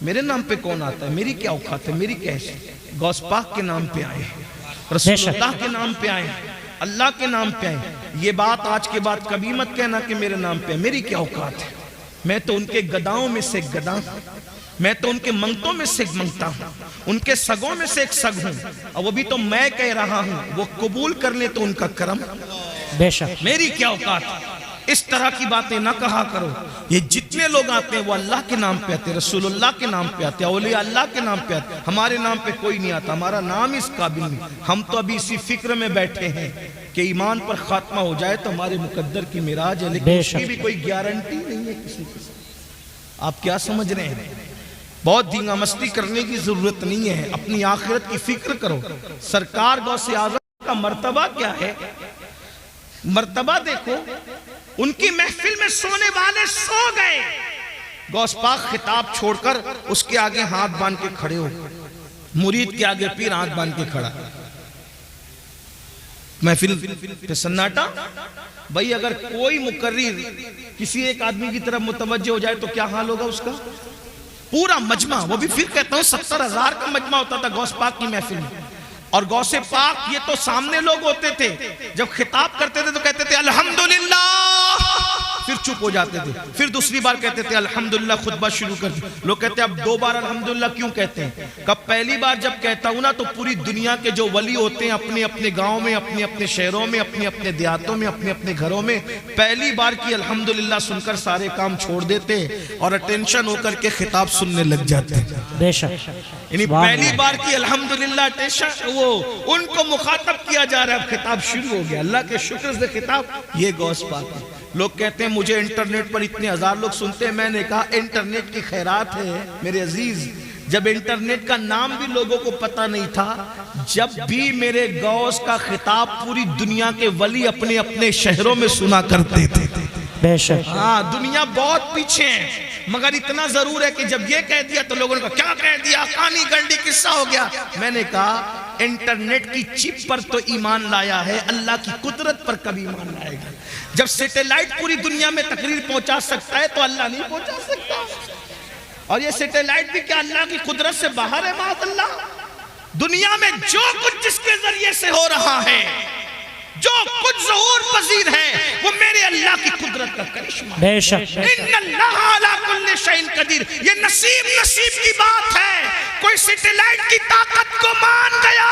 میرے نام پہ کون آتا ہے, میری کیا اوقات ہے, میری کیسے. غوث پاک کے نام پہ آئے, رسول اللہ کے نام پہ آئے, اللہ کے نام پہ آئے. یہ بات آج کے بعد کبھی مت کہنا کہ میرے نام پہ ہے, میری کیا اوقات ہے. میں تو ان کے گداؤں میں سے ایک گدا ہوں، میں تو ان کے منگتوں میں سے ایک منگتا ہوں، ان کے سگوں میں سے ایک سگ ہوں، اور وہ بھی تو میں کہہ رہا ہوں، وہ قبول کر لیں تو ان کا کرم، بے شک میری کیا اوقات۔ اس طرح کی باتیں نہ کہا کرو۔ یہ جتنے لوگ آتے ہیں وہ اللہ کے نام پہ آتے ہیں، رسول اللہ کے نام پہ آتے ہیں، اولیاء اللہ کے نام پہ آتے ہیں، ہمارے نام پہ کوئی نہیں آتا، ہمارا نام اس قابل نہیں۔ ہم تو ابھی اسی فکر میں بیٹھے ہیں کہ ایمان پر خاتمہ ہو جائے تو ہمارے مقدر کی معراج ہے، لیکن بے اس کی شک۔ بھی کوئی گارنٹی نہیں ہے کسی کی۔ آپ کیا سمجھ رہے ہیں؟ بہت دھینگا مستی کرنے کی ضرورت نہیں ہے، اپنی آخرت کی فکر کرو۔ سرکار غوث اعظم کا مرتبہ کیا ہے؟ مرتبہ دیکھو، ان کی محفل میں سونے والے سو گئے، غوث پاک خطاب چھوڑ کر اس کے آگے ہاتھ باندھ کے کھڑے ہو، مرید کے آگے پیر ہاتھ باندھ کے کھڑا، محفل پہ سناٹا۔ بھئی اگر کوئی مقرر کسی ایک آدمی کی طرف متوجہ ہو جائے تو کیا حال ہوگا اس کا؟ پورا مجمع، وہ بھی پھر کہتا ہوں 70,000 کا مجمع ہوتا تھا غوث پاک کی محفل میں، اور غوث پاک یہ تو سامنے لوگ ہوتے تھے، جب خطاب کرتے تھے تو کہتے تھے الحمدللہ، پھر چپ ہو جاتے تھے، پھر دوسری بار کہتے تھے الحمدللہ، خطبہ شروع کر دیا۔ لوگ کہتے ہیں اب 2 بار الحمدللہ کیوں کہتے ہیں؟ کہ پہلی بار جب کہتا ہوں نا تو پوری دنیا کے جو ولی ہوتے ہیں اپنے اپنے گاؤں میں، اپنے اپنے شہروں میں، اپنے اپنے دیہاتوں میں، اپنے اپنے گھروں میں پہلی بار کی الحمدللہ سن کر سارے کام چھوڑ دیتے اور اٹینشن ہو کر کے خطاب سننے لگ جاتے، بے شک۔ یعنی پہلی بار کی الحمدللہ اٹینشن وہ ان کو مخاطب کیا جا رہا ہے، اب خطاب شروع ہو گیا، اللہ کے شکر سے خطاب۔ یہ غوث پاک ہے۔ لوگ کہتے ہیں مجھے انٹرنیٹ پر اتنے ہزار لوگ سنتے ہیں، میں نے کہا انٹرنیٹ کی خیرات ہے میرے عزیز، جب انٹرنیٹ کا نام بھی لوگوں کو پتہ نہیں تھا، جب بھی میرے غوث کا خطاب پوری دنیا کے ولی اپنے اپنے شہروں میں سنا کرتے تھے۔ بے شک۔ ہاں دنیا بہت پیچھے ہے، مگر اتنا ضرور ہے کہ جب یہ کہہ دیا تو لوگوں نے کہا کیا کہہ دیا، کہانی گنڈی قصہ ہو گیا۔ میں نے کہا انٹرنیٹ کی چپ پر تو ایمان لایا ہے، اللہ کی قدرت پر کبھی ایمان لائے گا؟ جب سیٹلائٹ پوری دنیا میں تقریر پہنچا سکتا ہے تو اللہ نہیں پہنچا سکتا؟ اور یہ سیٹلائٹ بھی کیا اللہ کی قدرت سے باہر ہے؟ معاذ اللہ۔ دنیا میں جو کچھ جس کے ذریعے سے ہو رہا ہے، جو کچھ ظہور پذیر ہے، وہ میرے اللہ کی قدرت کا کرشمہ ہے۔ بے شک۔ ان اللہ علی کل شیء قدیر۔ یہ نصیب کی بات ہے، کوئی سیٹلائٹ کی طاقت کو مان گیا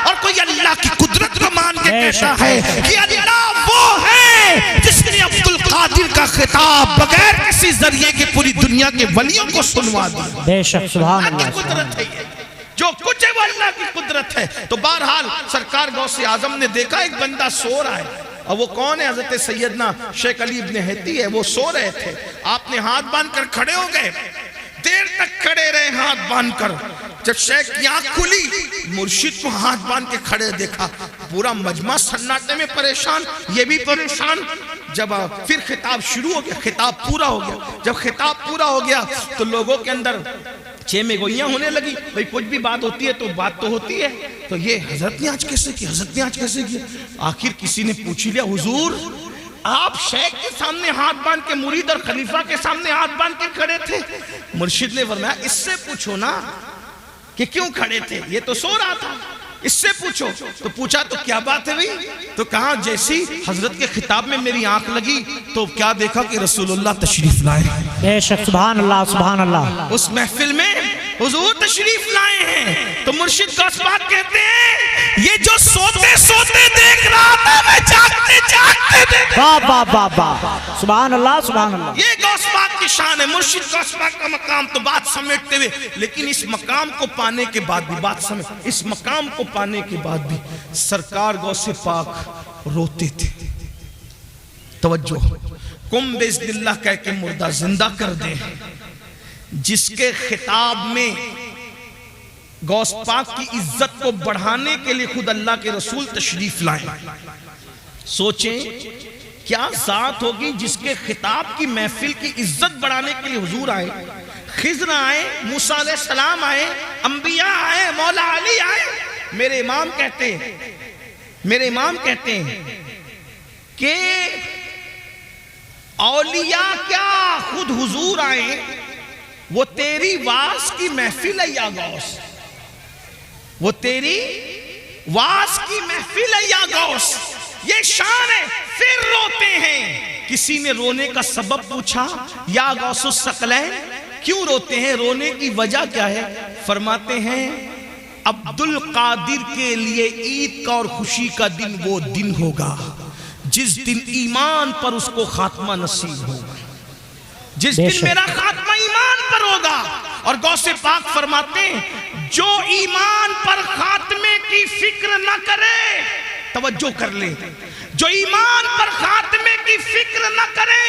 اور کوئی اللہ کی قدرت کو مان کے کہتا ہے کہ اللہ وہ ہے جس نے عبد القادر کا خطاب بغیر کسی ذریعے کے پوری دنیا کے ولیوں کو سنوا دیا۔ بے شک، سبحان اللہ اللہ۔ کی قدرت ہے یہ، جو کچھ ہے وہ اللہ کی قدرت ہے۔ تو بہرحال سرکار غوث اعظم نے دیکھا ایک بندہ سو رہا ہے، اور وہ کون ہے؟ حضرت سیدنا شیخ علی ابن ہیتی ہے، وہ سو رہے تھے۔ آپ نے ہاتھ باندھ کر کھڑے ہو گئے، دیر تک کھڑے رہے ہاتھ باندھ کر۔ جب شیخ کی آنکھ کھلی، مرشد کو ہاتھ باندھ کے کھڑے دیکھا، پورا مجمع سناٹے میں پریشان، یہ بھی پریشان۔ جب پھر خطاب شروع ہو گیا، خطاب پورا ہو گیا۔ جب خطاب پورا ہو گیا تو لوگوں کے اندر چیمے گوئیاں ہونے لگی، بھئی کچھ بھی بات ہوتی ہے تو بات تو ہوتی ہے، تو یہ حضرت نے آج کیسے کی، حضرت نے آج کیسے کی؟ آخر کسی نے پوچھ لیا حضور آپ شیخ کے سامنے ہاتھ باندھ کے، مرید اور خلیفہ کے سامنے ہاتھ باندھ کے کھڑے تھے؟ مرشد نے فرمایا اس سے پوچھو نا کہ کیوں کھڑے تھے، یہ تو سو رہا تھا، اس سے پوچھو۔ تو پوچھا تو کیا بات ہے بھئی؟ تو کہا جیسی حضرت کے خطاب میں میری آنکھ لگی تو کیا دیکھا کہ رسول اللہ تشریف لائے۔ بے شک، سبحان اللہ، سبحان اللہ۔ اس محفل میں حضور تشریف لائے ہیں۔ تو مرشد غوث پاک کہتے ہیں یہ جو سوتے سوتے دیکھ رہا تھا میں جاگتے جاگتے دیکھ رہا تھا۔ واہ واہ واہ واہ، سبحان اللہ، سبحان اللہ۔ یہ غوث پاک کی شان ہے، مرشد غوث پاک کا مقام تو بات سمیٹتے ہوئے، لیکن اس مقام کو پانے کے بعد بھی بات سمیٹ، اس مقام کو پانے کے بعد بھی سرکار غوث پاک روتے تھے۔ توجہ، کم باذن اللہ کہہ کے مردہ زندہ کر دے، جس کے خطاب میں غوث پاک کی عزت کو بڑھانے کے لیے خود اللہ کے رسول تشریف لائیں۔ سوچیں کیا ذات ہوگی جس کے خطاب کی محفل کی عزت بڑھانے کے لیے حضور آئے، خضر آئے، موسیٰ علیہ السلام آئے، انبیاء آئے، مولا علی آئے۔ میرے امام کہتے ہیں کہ اولیاء کیا خود حضور آئے، وہ تیری واز کی محفل ہے یا غوث، وہ تیری واز کی محفل ہے یا غوث، یہ شان ہے۔ پھر روتے ہیں کسی نے رونے کا سبب پوچھا، یا غوث الثقلین کیوں روتے ہیں، رونے کی وجہ کیا ہے؟ فرماتے ہیں عبد القادر کے لیے عید کا اور خوشی کا دن وہ دن ہوگا جس دن ایمان پر اس کو خاتمہ نصیب ہوگا، جس دن میرا خاتمہ ایمان پر ہوگا۔ اور غوث پاک فرماتے ہیں جو ایمان پر خاتمے کی فکر نہ کرے، توجہ کر لیں، جو ایمان پر خاتمے کی فکر نہ کرے،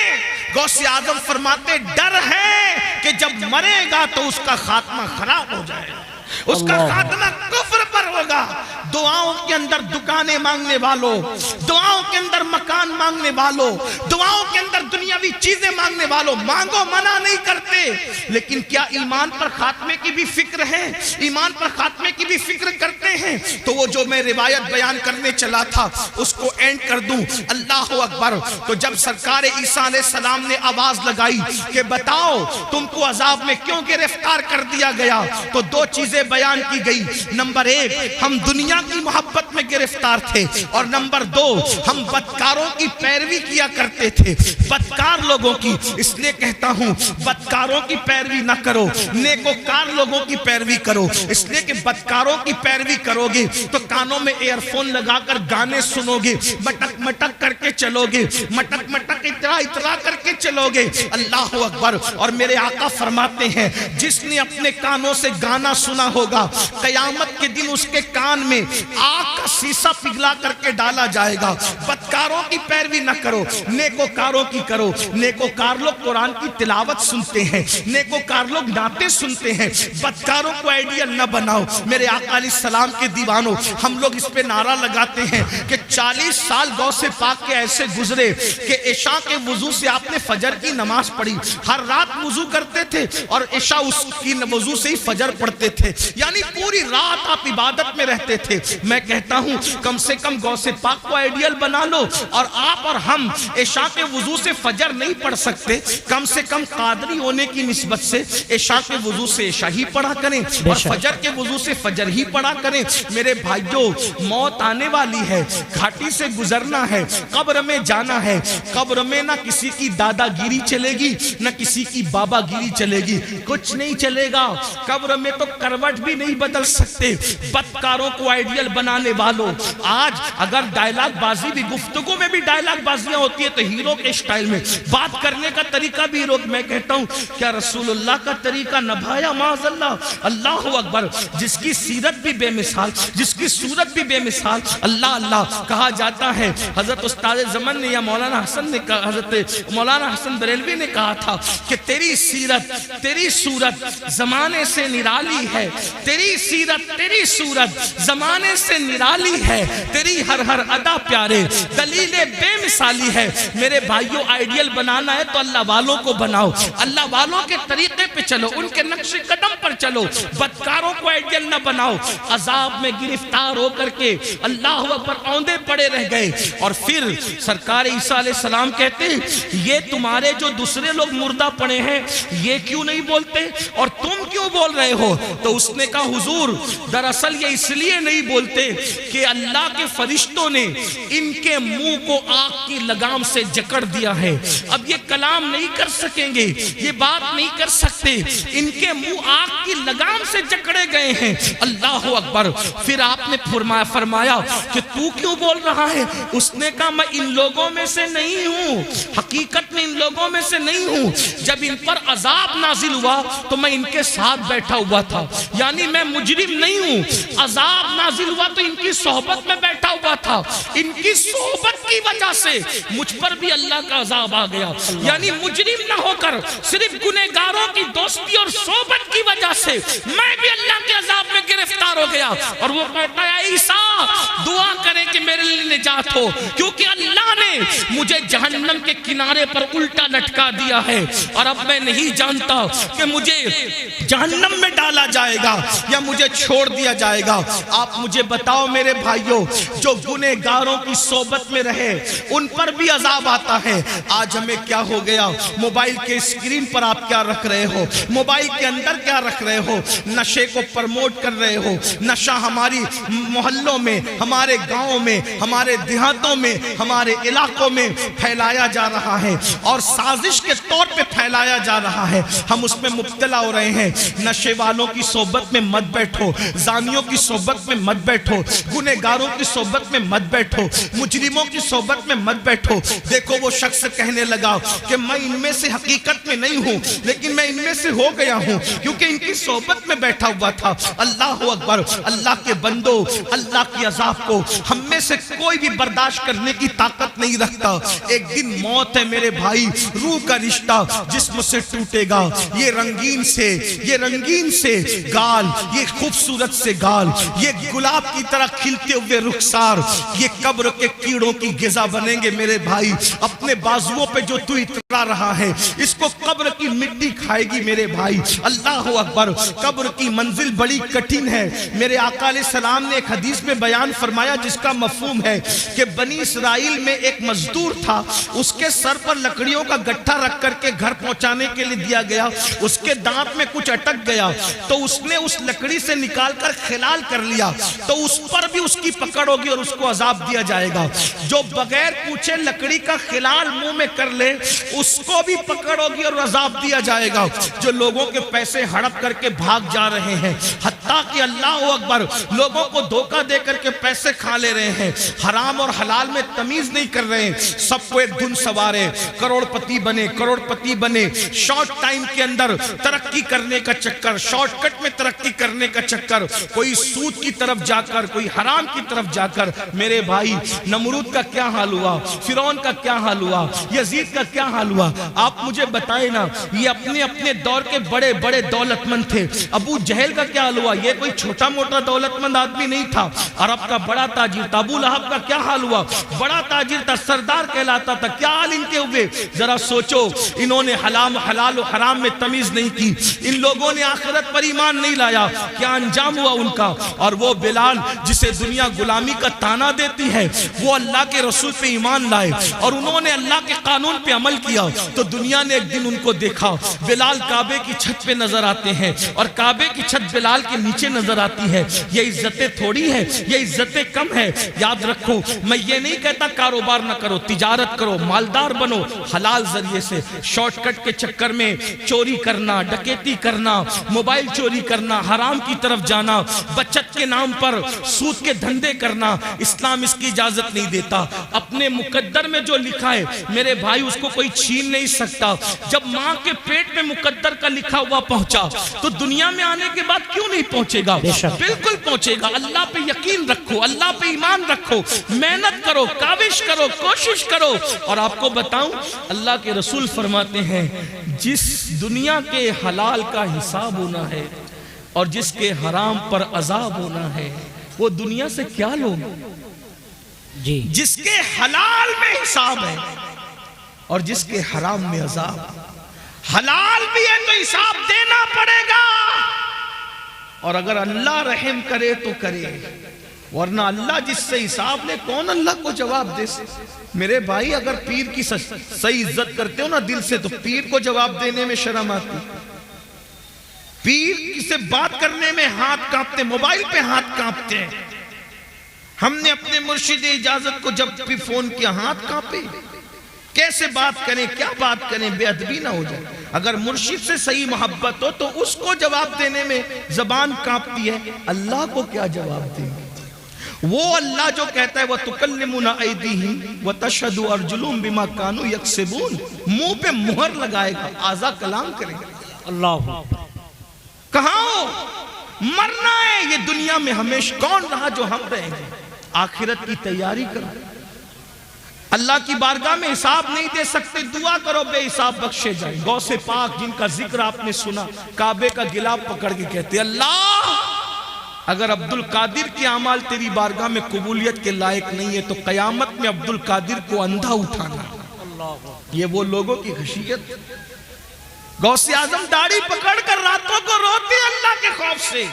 غوث اعظم فرماتے ڈر ہے کہ جب مرے گا تو اس کا خاتمہ خراب ہو جائے گا، اس کا خاتمہ کفر پر ہوگا۔ دعاؤں کے اندر دکانیں مانگنے والوں، دعاؤں کے اندر مکان مانگنے والوں، دعاؤں کے اندر دنیاوی چیزیں مانگنے والوں، مانگو منع نہیں کرتے، لیکن کیا ایمان پر خاتمے کی بھی فکر ہے؟ ایمان پر خاتمے کی بھی فکر کرتے ہیں؟ تو وہ جو میں روایت بیان کرنے چلا تھا اس کو اینڈ کر دوں۔ اللہ اکبر۔ تو جب سرکار عیسیٰ علیہ السلام نے آواز لگائی کہ بتاؤ تم کو عذاب میں کیوں گرفتار کر دیا گیا، تو دو چیزیں بیان کی گئی۔ نمبر ایک، ہم دنیا کی محبت میں گرفتار تھے، اور نمبر دو، ہم بدکاروں کی پیروی کیا کرتے تھے، بدکار لوگوں کی۔ اس لیے کہتا ہوں بدکاروں کی پیروی نہ کرو، نیکوکار لوگوں کی پیروی کرو، اس لیے کہ بدکاروں کی پیروی کرو گے تو کانوں میں ایئر فون لگا کر گانے سنو گے، مٹک مٹک کر کے چلو گے، مٹک مٹک اترا اترا کر کے چلو گے۔ اللہ اکبر۔ اور میرے آقا فرماتے ہیں جس نے اپنے کانوں سے گانا سنا ہوگا، قیامت کے دن اس کے کان میں آگ کا سیسا پگھلا کر کے ڈالا جائے گا۔ بدکاروں کی پیروی نہ کرو، نیکوکاروں کی کرو۔ نیکوکار لوگ قرآن کی تلاوت سنتے ہیں، نیکوکار لوگ نعتیں سنتے ہیں، بدکاروں کو آئیڈیل نہ بناؤ۔ میرے آقا علیہ السلام کے دیوانوں، ہم لوگ اس پہ نعرہ لگاتے ہیں کہ 40 سال غوث پاک کے ایسے گزرے کہ عشاء کے وضو سے آپ نے فجر کی نماز پڑھی، ہر رات وضو کرتے تھے اور عشاء اس کی وضو سے ہی فجر پڑھتے تھے، یعنی پوری رات آپ عبادت میں رہتے تھے۔ میں کہتا ہوں کم سے کم غوث پاک کو آئیڈیل بنا لو، اور آپ اور ہم عشاء کے وضو سے فجر نہیں پڑھ سکتے، کم سے کم قادری ہونے کی نسبت سے عشاء کے وضو سے عشاء ہی پڑھا کریں اور فجر کے وضو سے فجر ہی پڑھا کریں۔ میرے بھائیوں، موت آنے والی ہے، گھاٹی سے گزرنا ہے، قبر میں جانا ہے۔ قبر میں نہ کسی کی دادا گیری چلے گی، نہ کسی کی بابا گیری چلے گی، کچھ نہیں چلے گا۔ قبر میں تو کروٹ بھی نہیں بدل سکتے۔ بدکاروں کو آئیڈیل بنانے والوں، آج اگر ڈائلاگ بازی بھی، گفتگو میں بھی ڈائلاگ بازیاں ہوتی ہے تو ہیرو کے اسٹائل میں بات کرنے کا طریقہ بھی ہیرو۔ میں کہتا ہوں کیا رسول اللہ کا طریقہ نبھایا؟ معاذ اللہ۔ اللہ اکبر۔ جس کی سیرت بھی بے مثال، جس کی صورت بھی بے مثال، اللہ اللہ کہا جاتا ہے۔ حضرت استاد زمن نے یا مولانا حسن نے کہا، حضرت مولانا حسن بریلوی نے کہا تھا کہ تیری سیرت، تیری صورت زمانے سے نرالی ہے، تیری سیرت، تیری صورت زمانے سے نرالی ہے، تیری ہر ہر ادا پیارے دلیل بے مثالی ہے۔ میرے بھائیوں، آئیڈیل بنانا ہے تو اللہ والوں کو بناؤ، اللہ والوں کے طریقے پہ چلو، ان کے نقش قدم پر چلو، بدکاروں کو آئیڈیل نہ بناؤ۔ عذاب میں گرفتار ہو کر کے اللہ پر اوندے پڑے رہ گئے، اور پھر سرکار عیسیٰ علیہ السلام کہتے ہیں یہ تمہارے جو دوسرے لوگ مردہ پڑے ہیں یہ کیوں نہیں بولتے اور تم کیوں بول رہے ہو؟ تو اس نے کہا حضور دراصل یہ اس لیے نہیں بولتے کہ اللہ کے فرشتوں نے ان کے منہ کو آگ کی لگام سے جکڑ دیا ہے، اب یہ کلام نہیں کر سکیں گے، یہ بات نہیں کر سکتے، ان کے منہ آگ کی لگام سے جکڑے گئے ہیں۔ اللہ اکبر۔ پھر آپ نے فرمایا کہ تو کیوں بول رہا ہے؟ اس نے کہا میں ان لوگوں میں سے نہیں ہوں، حقیقت میں ان لوگوں میں سے نہیں ہوں۔ جب ان پر عذاب نازل ہوا تو میں ان کے ساتھ بیٹھا ہوا تھا، یعنی میں مجرم نہیں ہوں۔ عذاب نازل ہوا تو ان کی صحبت میں بیٹھا ہوا تھا، ان کی صحبت کی وجہ سے مجھ پر بھی اللہ کا عذاب آ گیا، یعنی مجرم نہ ہو کر صرف گنہگاروں کی دوستی اور صحبت کی وجہ سے میں بھی اللہ کے عذاب میں گرفتار ہو گیا۔ اور وہ کہتا ہے عیسیٰ دعا کرے کہ میرے لیے نجات ہو، کیونکہ اللہ نے مجھے جہنم کے کنارے پر الٹا لٹکا دیا ہے، اور اب میں نہیں جانتا کہ مجھے جہنم میں ڈالا جائے گا یا مجھے چھوڑ دیا جائے گا۔ آپ مجھے بتاؤ میرے بھائیوں، جو گنہگاروں کی صحبت میں رہے ان پر بھی عذاب آتا ہے۔ آج ہمیں کیا ہو گیا؟ موبائل کے اسکرین پر آپ کیا رکھ رہے ہو؟ موبائل کے اندر کیا رکھ رہے ہو؟ نشے کو پرموٹ کر رہے ہو۔ نشہ ہماری محلوں میں، ہمارے گاؤں میں، ہمارے دیہاتوں میں، ہمارے ہمارے علاقوں میں پھیلایا جا رہا ہے اور سازش کے طور پہ پھیلایا جا رہا ہے، ہم اس میں مبتلا ہو رہے ہیں۔ نشے والوں کی صحبت میں مت بیٹھو، زانیوں کی صحبت میں مت بیٹھو، گنہگاروں کی صحبت میں مت بیٹھو، مجرموں کی صحبت میں مت بیٹھو۔ دیکھو وہ شخص کہنے لگا کہ میں ان میں سے حقیقت میں نہیں ہوں، لیکن میں ان میں سے ہو گیا ہوں کیونکہ ان کی صحبت میں بیٹھا ہوا تھا۔ اللہ اکبر، اللہ کے بندو، اللہ کی عذاب کو ہم میں سے کوئی بھی برداشت کرنے کی طاقت نہیں رکھتا۔ ایک دن موت ہے میرے بھائی، روح کا رشتہ جسم سے ٹوٹے گا۔ یہ رنگین سے گال، یہ خوبصورت سے گال، یہ گلاب کی طرح کھلتے ہوئے رخسار، یہ قبر کے کیڑوں کی غذا بنیں گے میرے بھائی۔ اپنے بازوؤں پہ جو تو اترا رہا ہے اس کو قبر کی مٹی کھائے گی میرے بھائی۔ اللہ اکبر، قبر کی منزل بڑی کٹھن ہے۔ میرے آقا علیہ السلام نے ایک حدیث میں بیان فرمایا جس کا مفہوم ہے کہ بنی اسرائیل میں ایک مزدور تھا، اس کے سر پر لکڑیوں کا گٹھا رکھ کر کے گھر پہنچانے کے لیے دیا گیا، اس کے دانت میں کچھ اٹک گیا تو اس نے اس لکڑی سے نکال کر خلال کر لیا، تو اس پر بھی اس کی پکڑ ہوگی اور اس کو عذاب دیا جائے گا۔ جو بغیر پوچھے لکڑی کا خلال منہ میں کر لے اس کو بھی پکڑ ہوگی اور عذاب دیا جائے گا۔ جو لوگوں کے پیسے ہڑپ کر کے بھاگ جا رہے ہیں، حتیٰ کہ اللہ اکبر لوگوں کو دھوکہ دے کر کے پیسے کھا لے رہے ہیں، حرام اور حلال میں تمیز نہیں کر رہے ہیں، سب کو ایک دھن سوارے، کروڑ پتی بنے، شارٹ ٹائم کے اندر ترقی کرنے کا چکر، شارٹ کٹ میں ترقی کرنے کا چکر، کوئی سود کی طرف جا کر، کوئی حرام کی طرف جا کر۔ میرے بھائی، نمرود کا کیا حال ہوا، فرعون کا کیا حال ہوا، یزید کا کیا حال ہوا، آپ مجھے بتائیں نا۔ یہ اپنے اپنے دور کے بڑے بڑے دولت مند تھے۔ ابو جہل کا کیا حال ہوا، یہ کوئی چھوٹا موٹا دولت مند آدمی نہیں تھا، عرب کا بڑا تاجر تھا۔ ابو لہب کا کیا حال ہوا، بڑا تاجر تھا، سردار کہلاتا تھا، کیا حال ان کے ہوئے۔ ذرا سوچو، انہوں نے حلال و حرام میں تمیز نہیں کی، ان لوگوں نے آخرت پر ایمان نہیں لایا، کیا انجام ہوا ان کا۔ اور وہ بلال جسے دنیا غلامی کا تانا دیتی ہے، وہ اللہ کے رسول پہ ایمان لائے اور انہوں نے اللہ کے قانون پہ عمل کیا، تو دنیا نے ایک دن ان کو دیکھا۔ بلال کعبے کی چھت پہ نظر آتے ہیں اور کعبے کی چھت بلال کے نیچے نظر آتی ہے۔ یہ عزتیں تھوڑی ہے، یہ عزتیں کم ہے۔ یاد رکھو، میں یہ نہیں کہتا کاروبار نہ کرو، تجارت کرو، مالدار بنو حلال ذریعے سے۔ شارٹ کٹ کے چکر میں چوری کرنا، ڈکیتی کرنا، موبائل چوری کرنا، حرام کی طرف جانا، بچت کے نام پر سود کے دھندے کرنا، اسلام اس کی اجازت نہیں دیتا۔ اپنے مقدر میں جو لکھا ہے میرے بھائی اس کو کوئی چھین نہیں سکتا۔ جب ماں کے پیٹ میں مقدر کا لکھا ہوا پہنچا تو دنیا میں آنے کے بعد کیوں نہیں پہنچے گا؟ بالکل پہنچے گا۔ اللہ پہ یقین رکھو، اللہ پہ ایمان رکھو، محنت کرو، کاوش کرو، کوشش کرو۔ اور آپ کو بتاؤں، اللہ کے رسول فرماتے ہیں جس دنیا کے حلال کا حساب ہونا ہے اور جس کے حرام پر عذاب ہونا ہے وہ دنیا سے کیا لوگ؟ جی، جس کے حلال میں حساب ہے اور جس کے حرام میں عذاب۔ حلال بھی ہے تو حساب دینا پڑے گا، اور اگر اللہ رحم کرے تو کرے، ورنہ اللہ جس سے حساب لے کون اللہ کو جواب دے سکے؟ میرے بھائی، اگر پیر کی صحیح عزت کرتے ہو نا دل سے تو پیر کو جواب دینے میں شرم آتی، پیر سے بات کرنے میں ہاتھ کانپتے، موبائل پہ ہاتھ کانپتے ہیں۔ ہم نے اپنے مرشد اجازت کو جب بھی فون کیا ہاتھ کانپے، کیسے بات کریں، کیا بات کریں، بے ادبی نہ ہو جائے۔ اگر مرشد سے صحیح محبت ہو تو اس کو جواب دینے میں زبان کانپتی ہے، اللہ کو کیا جواب دیں؟ وہ اللہ جو کہتا ہے وَتُكَلِّمُنَا أَيْدِيهِمْ وَتَشْهَدُ أَرْجُلُهُمْ بِمَا كَانُوا يَكْسِبُونَ، منہ پہ مہر لگائے گا، اعضا کلام کرے گا۔ اللہ کہاں ہو؟ مرنا ہے، یہ دنیا میں ہمیشہ کون رہا جو ہم رہیں گے؟ آخرت کی تیاری کرو، اللہ کی بارگاہ میں حساب نہیں دے سکتے، دعا کرو بے حساب بخشے جائیں۔ غوث پاک جن کا ذکر آپ نے سنا، کعبے کا گلاب پکڑ کے کہتے اللہ اگر عبد القادر کے اعمال تیری بارگاہ میں قبولیت کے لائق نہیں ہے تو قیامت میں عبد القادر کو اندھا اٹھانا۔ یہ وہ لوگوں کی خشیت۔ غوث اعظم داڑھی پکڑ کر راتوں کو روتے اللہ کے خوف سے۔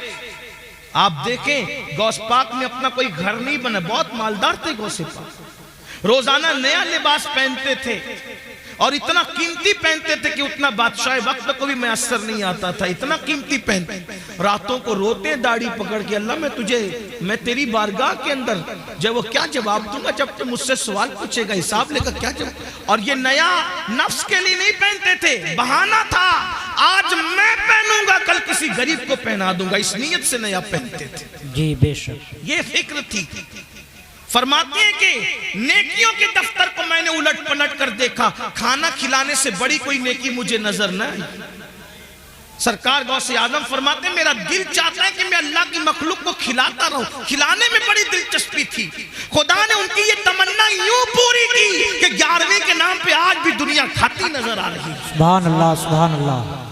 آپ دیکھیں غوث پاک نے اپنا کوئی گھر نہیں بنا، بہت مالدار تھے غوث پاک، روزانہ نیا لباس پہنتے تھے اور اتنا قیمتی پہنتے تھے کہ اتنا بادشاہ وقت کو بھی میسر نہیں آتا تھا، اتنا قیمتی پہنتے۔ راتوں کو روتے داڑھی پکڑ کے اللہ میں تجھے میں تیری بارگاہ کے اندر جب وہ کیا جواب دوں گا جب تو مجھ سے سوال پوچھے گا، حساب لے گا، کیا جواب؟ اور یہ نیا نفس کے لیے نہیں پہنتے تھے، بہانہ تھا، آج میں پہنوں گا کل کسی غریب کو پہنا دوں گا، اس نیت سے نیا پہنتے تھے۔ جی بے شک، یہ فکر تھی۔ فرماتے ہیں کہ نیکیوں کے دفتر کو میں نے الٹ پلٹ کر دیکھا، کھانا کھلانے سے بڑی کوئی نیکی مجھے نظر نہ آئی۔ سرکار غوث اعظم فرماتے ہیں میرا دل چاہتا ہے کہ میں اللہ کی مخلوق کو کھلاتا رہوں، کھلانے میں بڑی دلچسپی تھی۔ خدا نے ان کی یہ تمنا یوں پوری کی کہ 11ویں کے نام پہ آج بھی دنیا کھاتی نظر آ رہی ہے۔ سبحان اللہ سبحان اللہ۔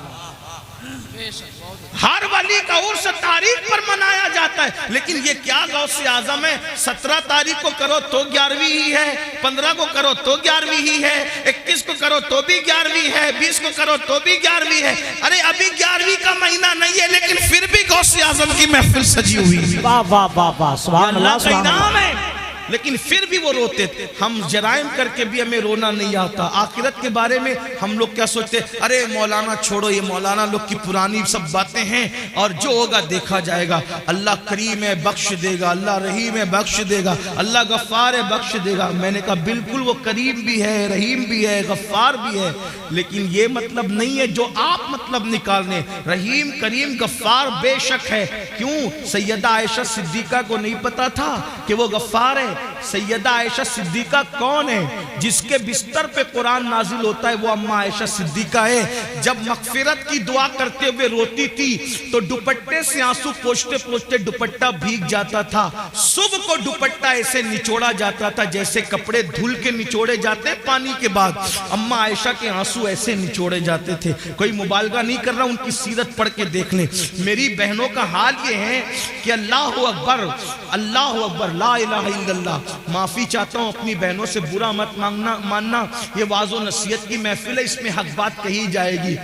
ہر ولی کا عرس تاریخ پر منایا جاتا ہے، لیکن یہ کیا غوث اعظم ہے، 17 تاریخ کو کرو تو 11ویں ہی ہے، 15 کو کرو تو 11ویں ہی ہے، 21 کو کرو تو بھی 11ویں ہے، 20 کو کرو تو بھی 11ویں ہے۔ ارے ابھی 11ویں کا مہینہ نہیں ہے لیکن پھر بھی غوث اعظم کی محفل سجی ہوئی ہے، واہ واہ واہ واہ، سبحان اللہ اللہ کا سبحان انعام اللہ۔ ہے، لیکن پھر بھی وہ روتے تھے۔ ہم جرائم کر کے بھی ہمیں رونا نہیں آتا۔ آخرت کے بارے میں ہم لوگ کیا سوچتے ہیں، ارے مولانا چھوڑو، یہ مولانا لوگ کی پرانی سب باتیں ہیں اور جو ہوگا دیکھا جائے گا۔ اللہ کریم ہے بخش دے گا، اللہ رحیم ہے بخش دے گا، اللہ غفار ہے بخش دے گا۔ میں نے کہا بالکل وہ کریم بھی ہے، رحیم بھی ہے، غفار بھی ہے، لیکن یہ مطلب نہیں ہے جو آپ مطلب نکالنے۔ رحیم کریم غفار بے شک ہے۔ کیوں؟ سیدہ عائشہ صدیقہ کو نہیں پتا تھا کہ وہ غفار ہے؟ سیدہ عائشہ صدیقہ کون ہے؟ جس کے بستر پہ قرآن نازل ہوتا ہے وہ اماں عائشہ صدیقہ ہے۔ جب مغفرت کی دعا کرتے ہوئے روتی تھی تو دوپٹے سے آنسو پوچھتے پوچھتے دوپٹہ بھیگ جاتا تھا۔ صبح کو دوپٹہ ایسے نچوڑا جاتا تھا جیسے کپڑے دھل کے نچوڑے جاتے ہیں پانی کے بعد، اماں عائشہ کے آنسو ایسے نچوڑے جاتے تھے۔ کوئی مبالغہ نہیں کر رہا، ان کی سیرت پڑھ کے دیکھ لیں۔ میری بہنوں کا حال یہ ہے کہ اللہ اکبر، اللہ اکبر، لا الہ الا اللہ۔ معافی چاہتا ہوں اپنی بہنوں سے، برا مت ماننا، یہ واعظ و نصیحت کی محفل ہے، اس میں حق بات کہی جائے گی۔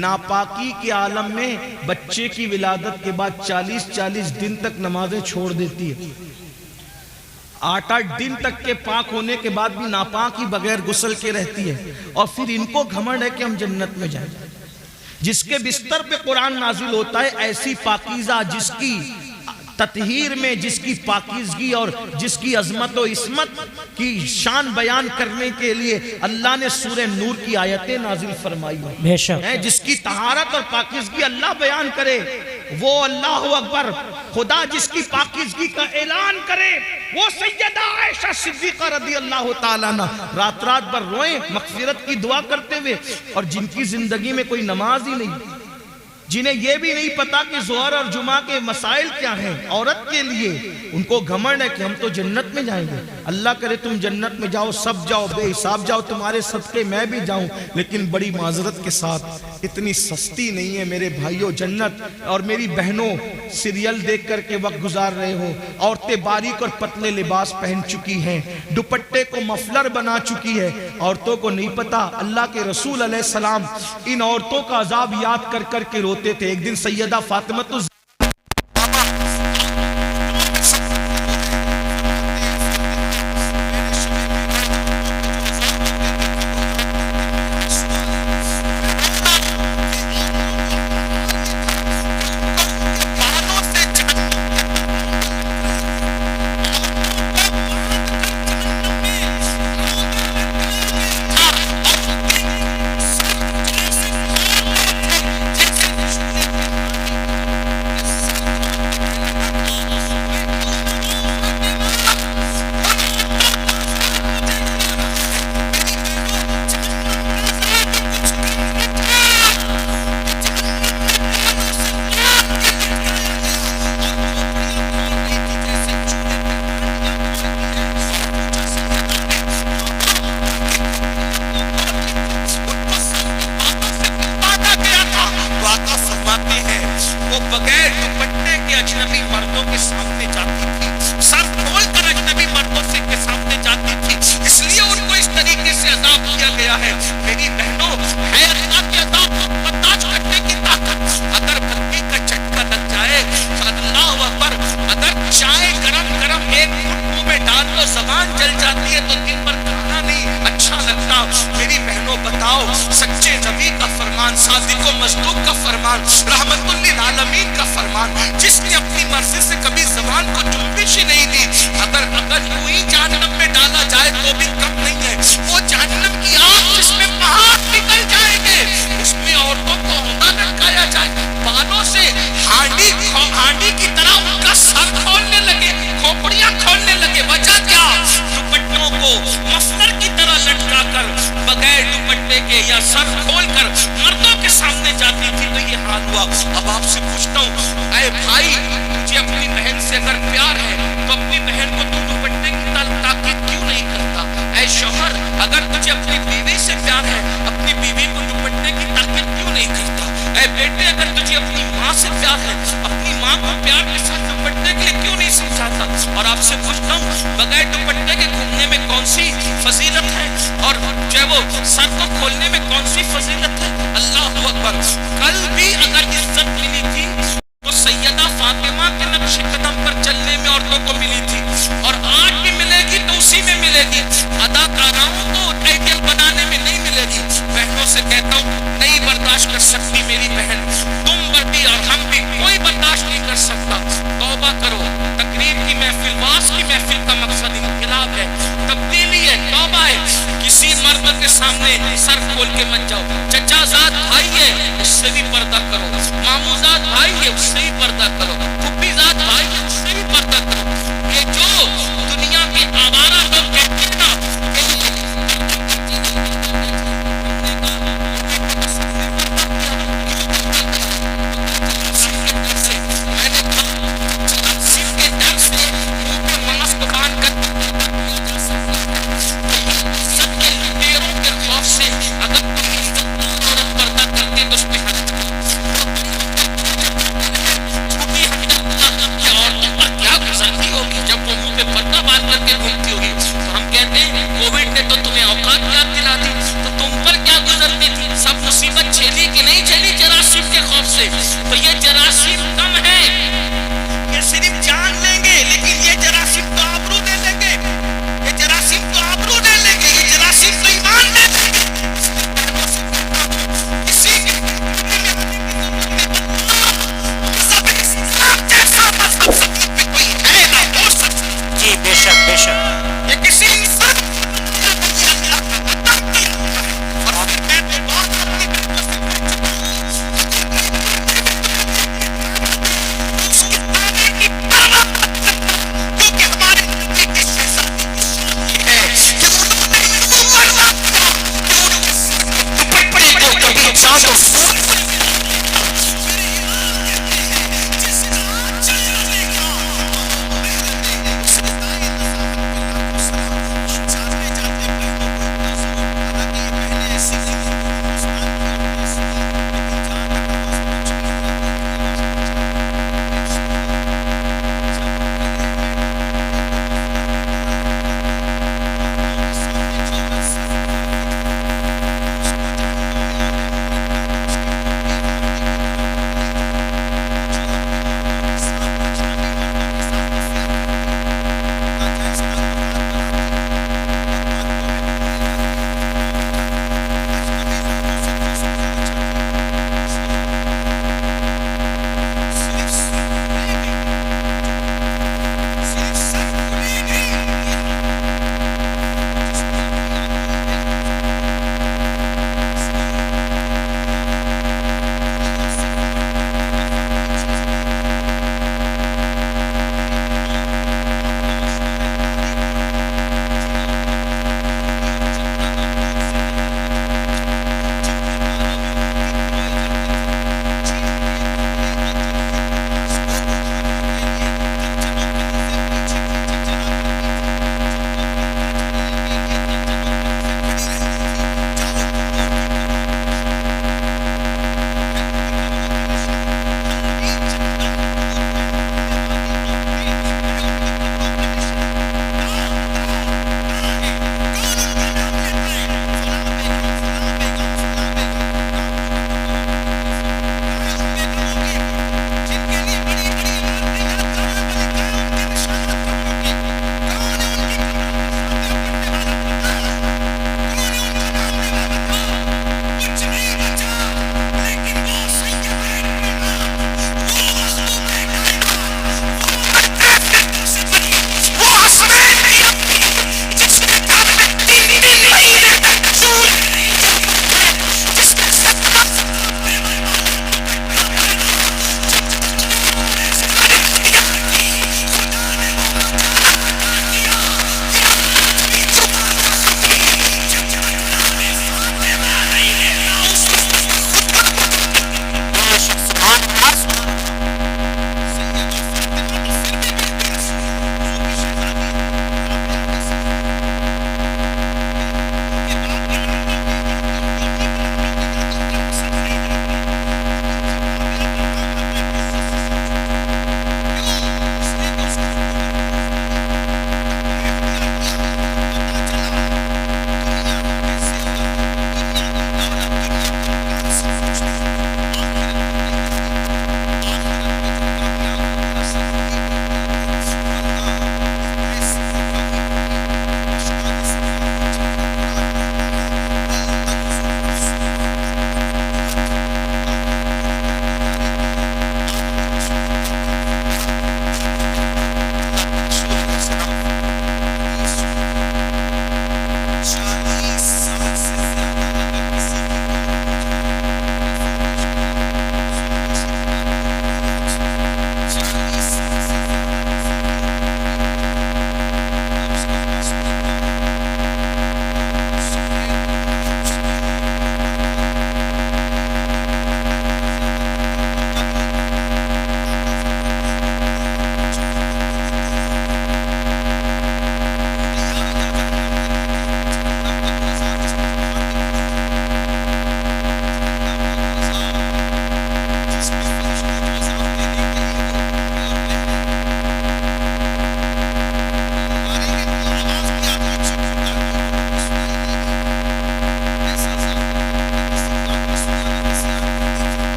ناپاکی کے عالم میں بچے کی ولادت کے بعد 40 دن تک نمازیں چھوڑ دیتی ہے، 8 دن تک کے پاک ہونے کے بعد بھی ناپاکی بغیر غسل کے رہتی ہے، اور پھر ان کو گھمنڈ ہے کہ ہم جنت میں جائیں۔ جس کے بستر پہ قرآن نازل ہوتا ہے ایسی پاکیزہ، جس کی تطہیر میں، جس کی پاکیزگی اور جس کی عظمت و عصمت کی شان بیان کرنے کے لیے اللہ نے سورہ نور کی آیتیں نازل فرمائی بے شک، ہیں، جس کی طہارت اور پاکیزگی اللہ بیان کرے وہ اللہ اکبر۔ خدا جس کی پاکیزگی کا اعلان کرے وہ سیدہ عائشہ صدیقہ رضی اللہ تعالیٰ عنہ، رات رات بھر روئیں مغفرت کی دعا کرتے ہوئے، اور جن کی زندگی میں کوئی نماز ہی نہیں، جنہیں یہ بھی نہیں پتا کہ ظہر اور جمعہ کے مسائل کیا ہیں عورت کے لیے، ان کو گھمنڈ ہے کہ ہم تو جنت میں جائیں گے۔ اللہ کرے تم جنت میں جاؤ، سب جاؤ، بے حساب جاؤ، تمہارے صدقے میں بھی جاؤں، لیکن بڑی معذرت کے ساتھ اتنی سستی نہیں ہے میرے بھائیوں جنت۔ اور میری بہنوں سیریل دیکھ کر کے وقت گزار رہے ہو، عورتیں باریک اور پتلے لباس پہن چکی ہیں، دوپٹے کو مفلر بنا چکی ہے، عورتوں کو نہیں پتا اللہ کے رسول علیہ السلام ان عورتوں کا عذاب یاد کر کر کے روتے تھے۔ ایک دن سیدہ فاطمہ زبان جل جاتی ہے تو دن بھر کھانا نہیں اچھا لگتا۔ میری بہنوں بتاؤ سچے نبی کا فرمان، صادق و مصدوق کا فرمان، رحمت للعالمین کا فرمان، جس نے اپنی مرضی سے کبھی زبان کو جنبش ہی نہیں دی، اگر یوں ہی جہنم میں ڈالا جائے تو بھی کم نہیں ہے۔ وہ جہنم کی آگ جس میں پہاڑ نکل جائیں گے، اس میں عورتوں کو عہدہ لٹکایا جائے، بالوں سے ہانڈی کی طرح ان کا سر کھولنے لگے، کھوپڑیاں کھولنے لگے۔ وجہ کیا؟ دوپٹوں کو مفلر کی طرح لٹکا کر بغیر دوپٹے کے یا سر کھول کر مردوں کے سامنے جاتی تھی، تو یہ حال ہوا۔ اب آپ سے پوچھتا ہوں، اے بھائی تجھے اپنی بہن سے اگر پیار ہے تو اپنی بہن کو تو دوپٹے کی تاکید کیوں نہیں کرتا؟ اے شوہر اگر تجھے اپنی بیوی سے پیار ہے اپنی بیوی کو دوپٹے کی تاکید کیوں نہیں کرتا؟ اے بیٹے اگر تجھے اپنی ماں سے پیار ہے اپنی ماں کو پیار کے ساتھ دوپٹے کے لیے کیوں نہیں سمجھاتا؟ اور آپ سے پوچھتا ہوں، بغیر دوپٹے کے گھومنے میں کون سی فضیلت ہے، اور جو ہے وہ سر کو کھولنے میں کون سی فضیلت ہے؟ اللہ اکبر۔ کل بھی اگر عزت ملی تھی تو سیدہ فاطمہ کے نقش قدم پر چلنے میں عورتوں کو ملی تھی، اور آج بھی ملے گی تو اسی میں ملے گی۔ اداکاراؤں کو ٹائٹل بنانے میں نہیں ملے گی۔ بہنوں سے کہتا ہوں نہیں برداشت کر سکتی میری بہن، تم بردی اور ہم بھی کوئی برداشت نہیں کر سکتا۔ توبہ کرو، تقریر کی محفل، واز کی محفل کا مقصد انقلاب ہے، تبدیلی ہے، توبہ ہے۔ کسی مرد کے سامنے سر کھول کے مت جاؤ۔ چچا زاد بھائی ہے اس سے بھی پردہ کرو، مامو زاد بھائی ہے اس سے بھی پردہ کرو، پھپھی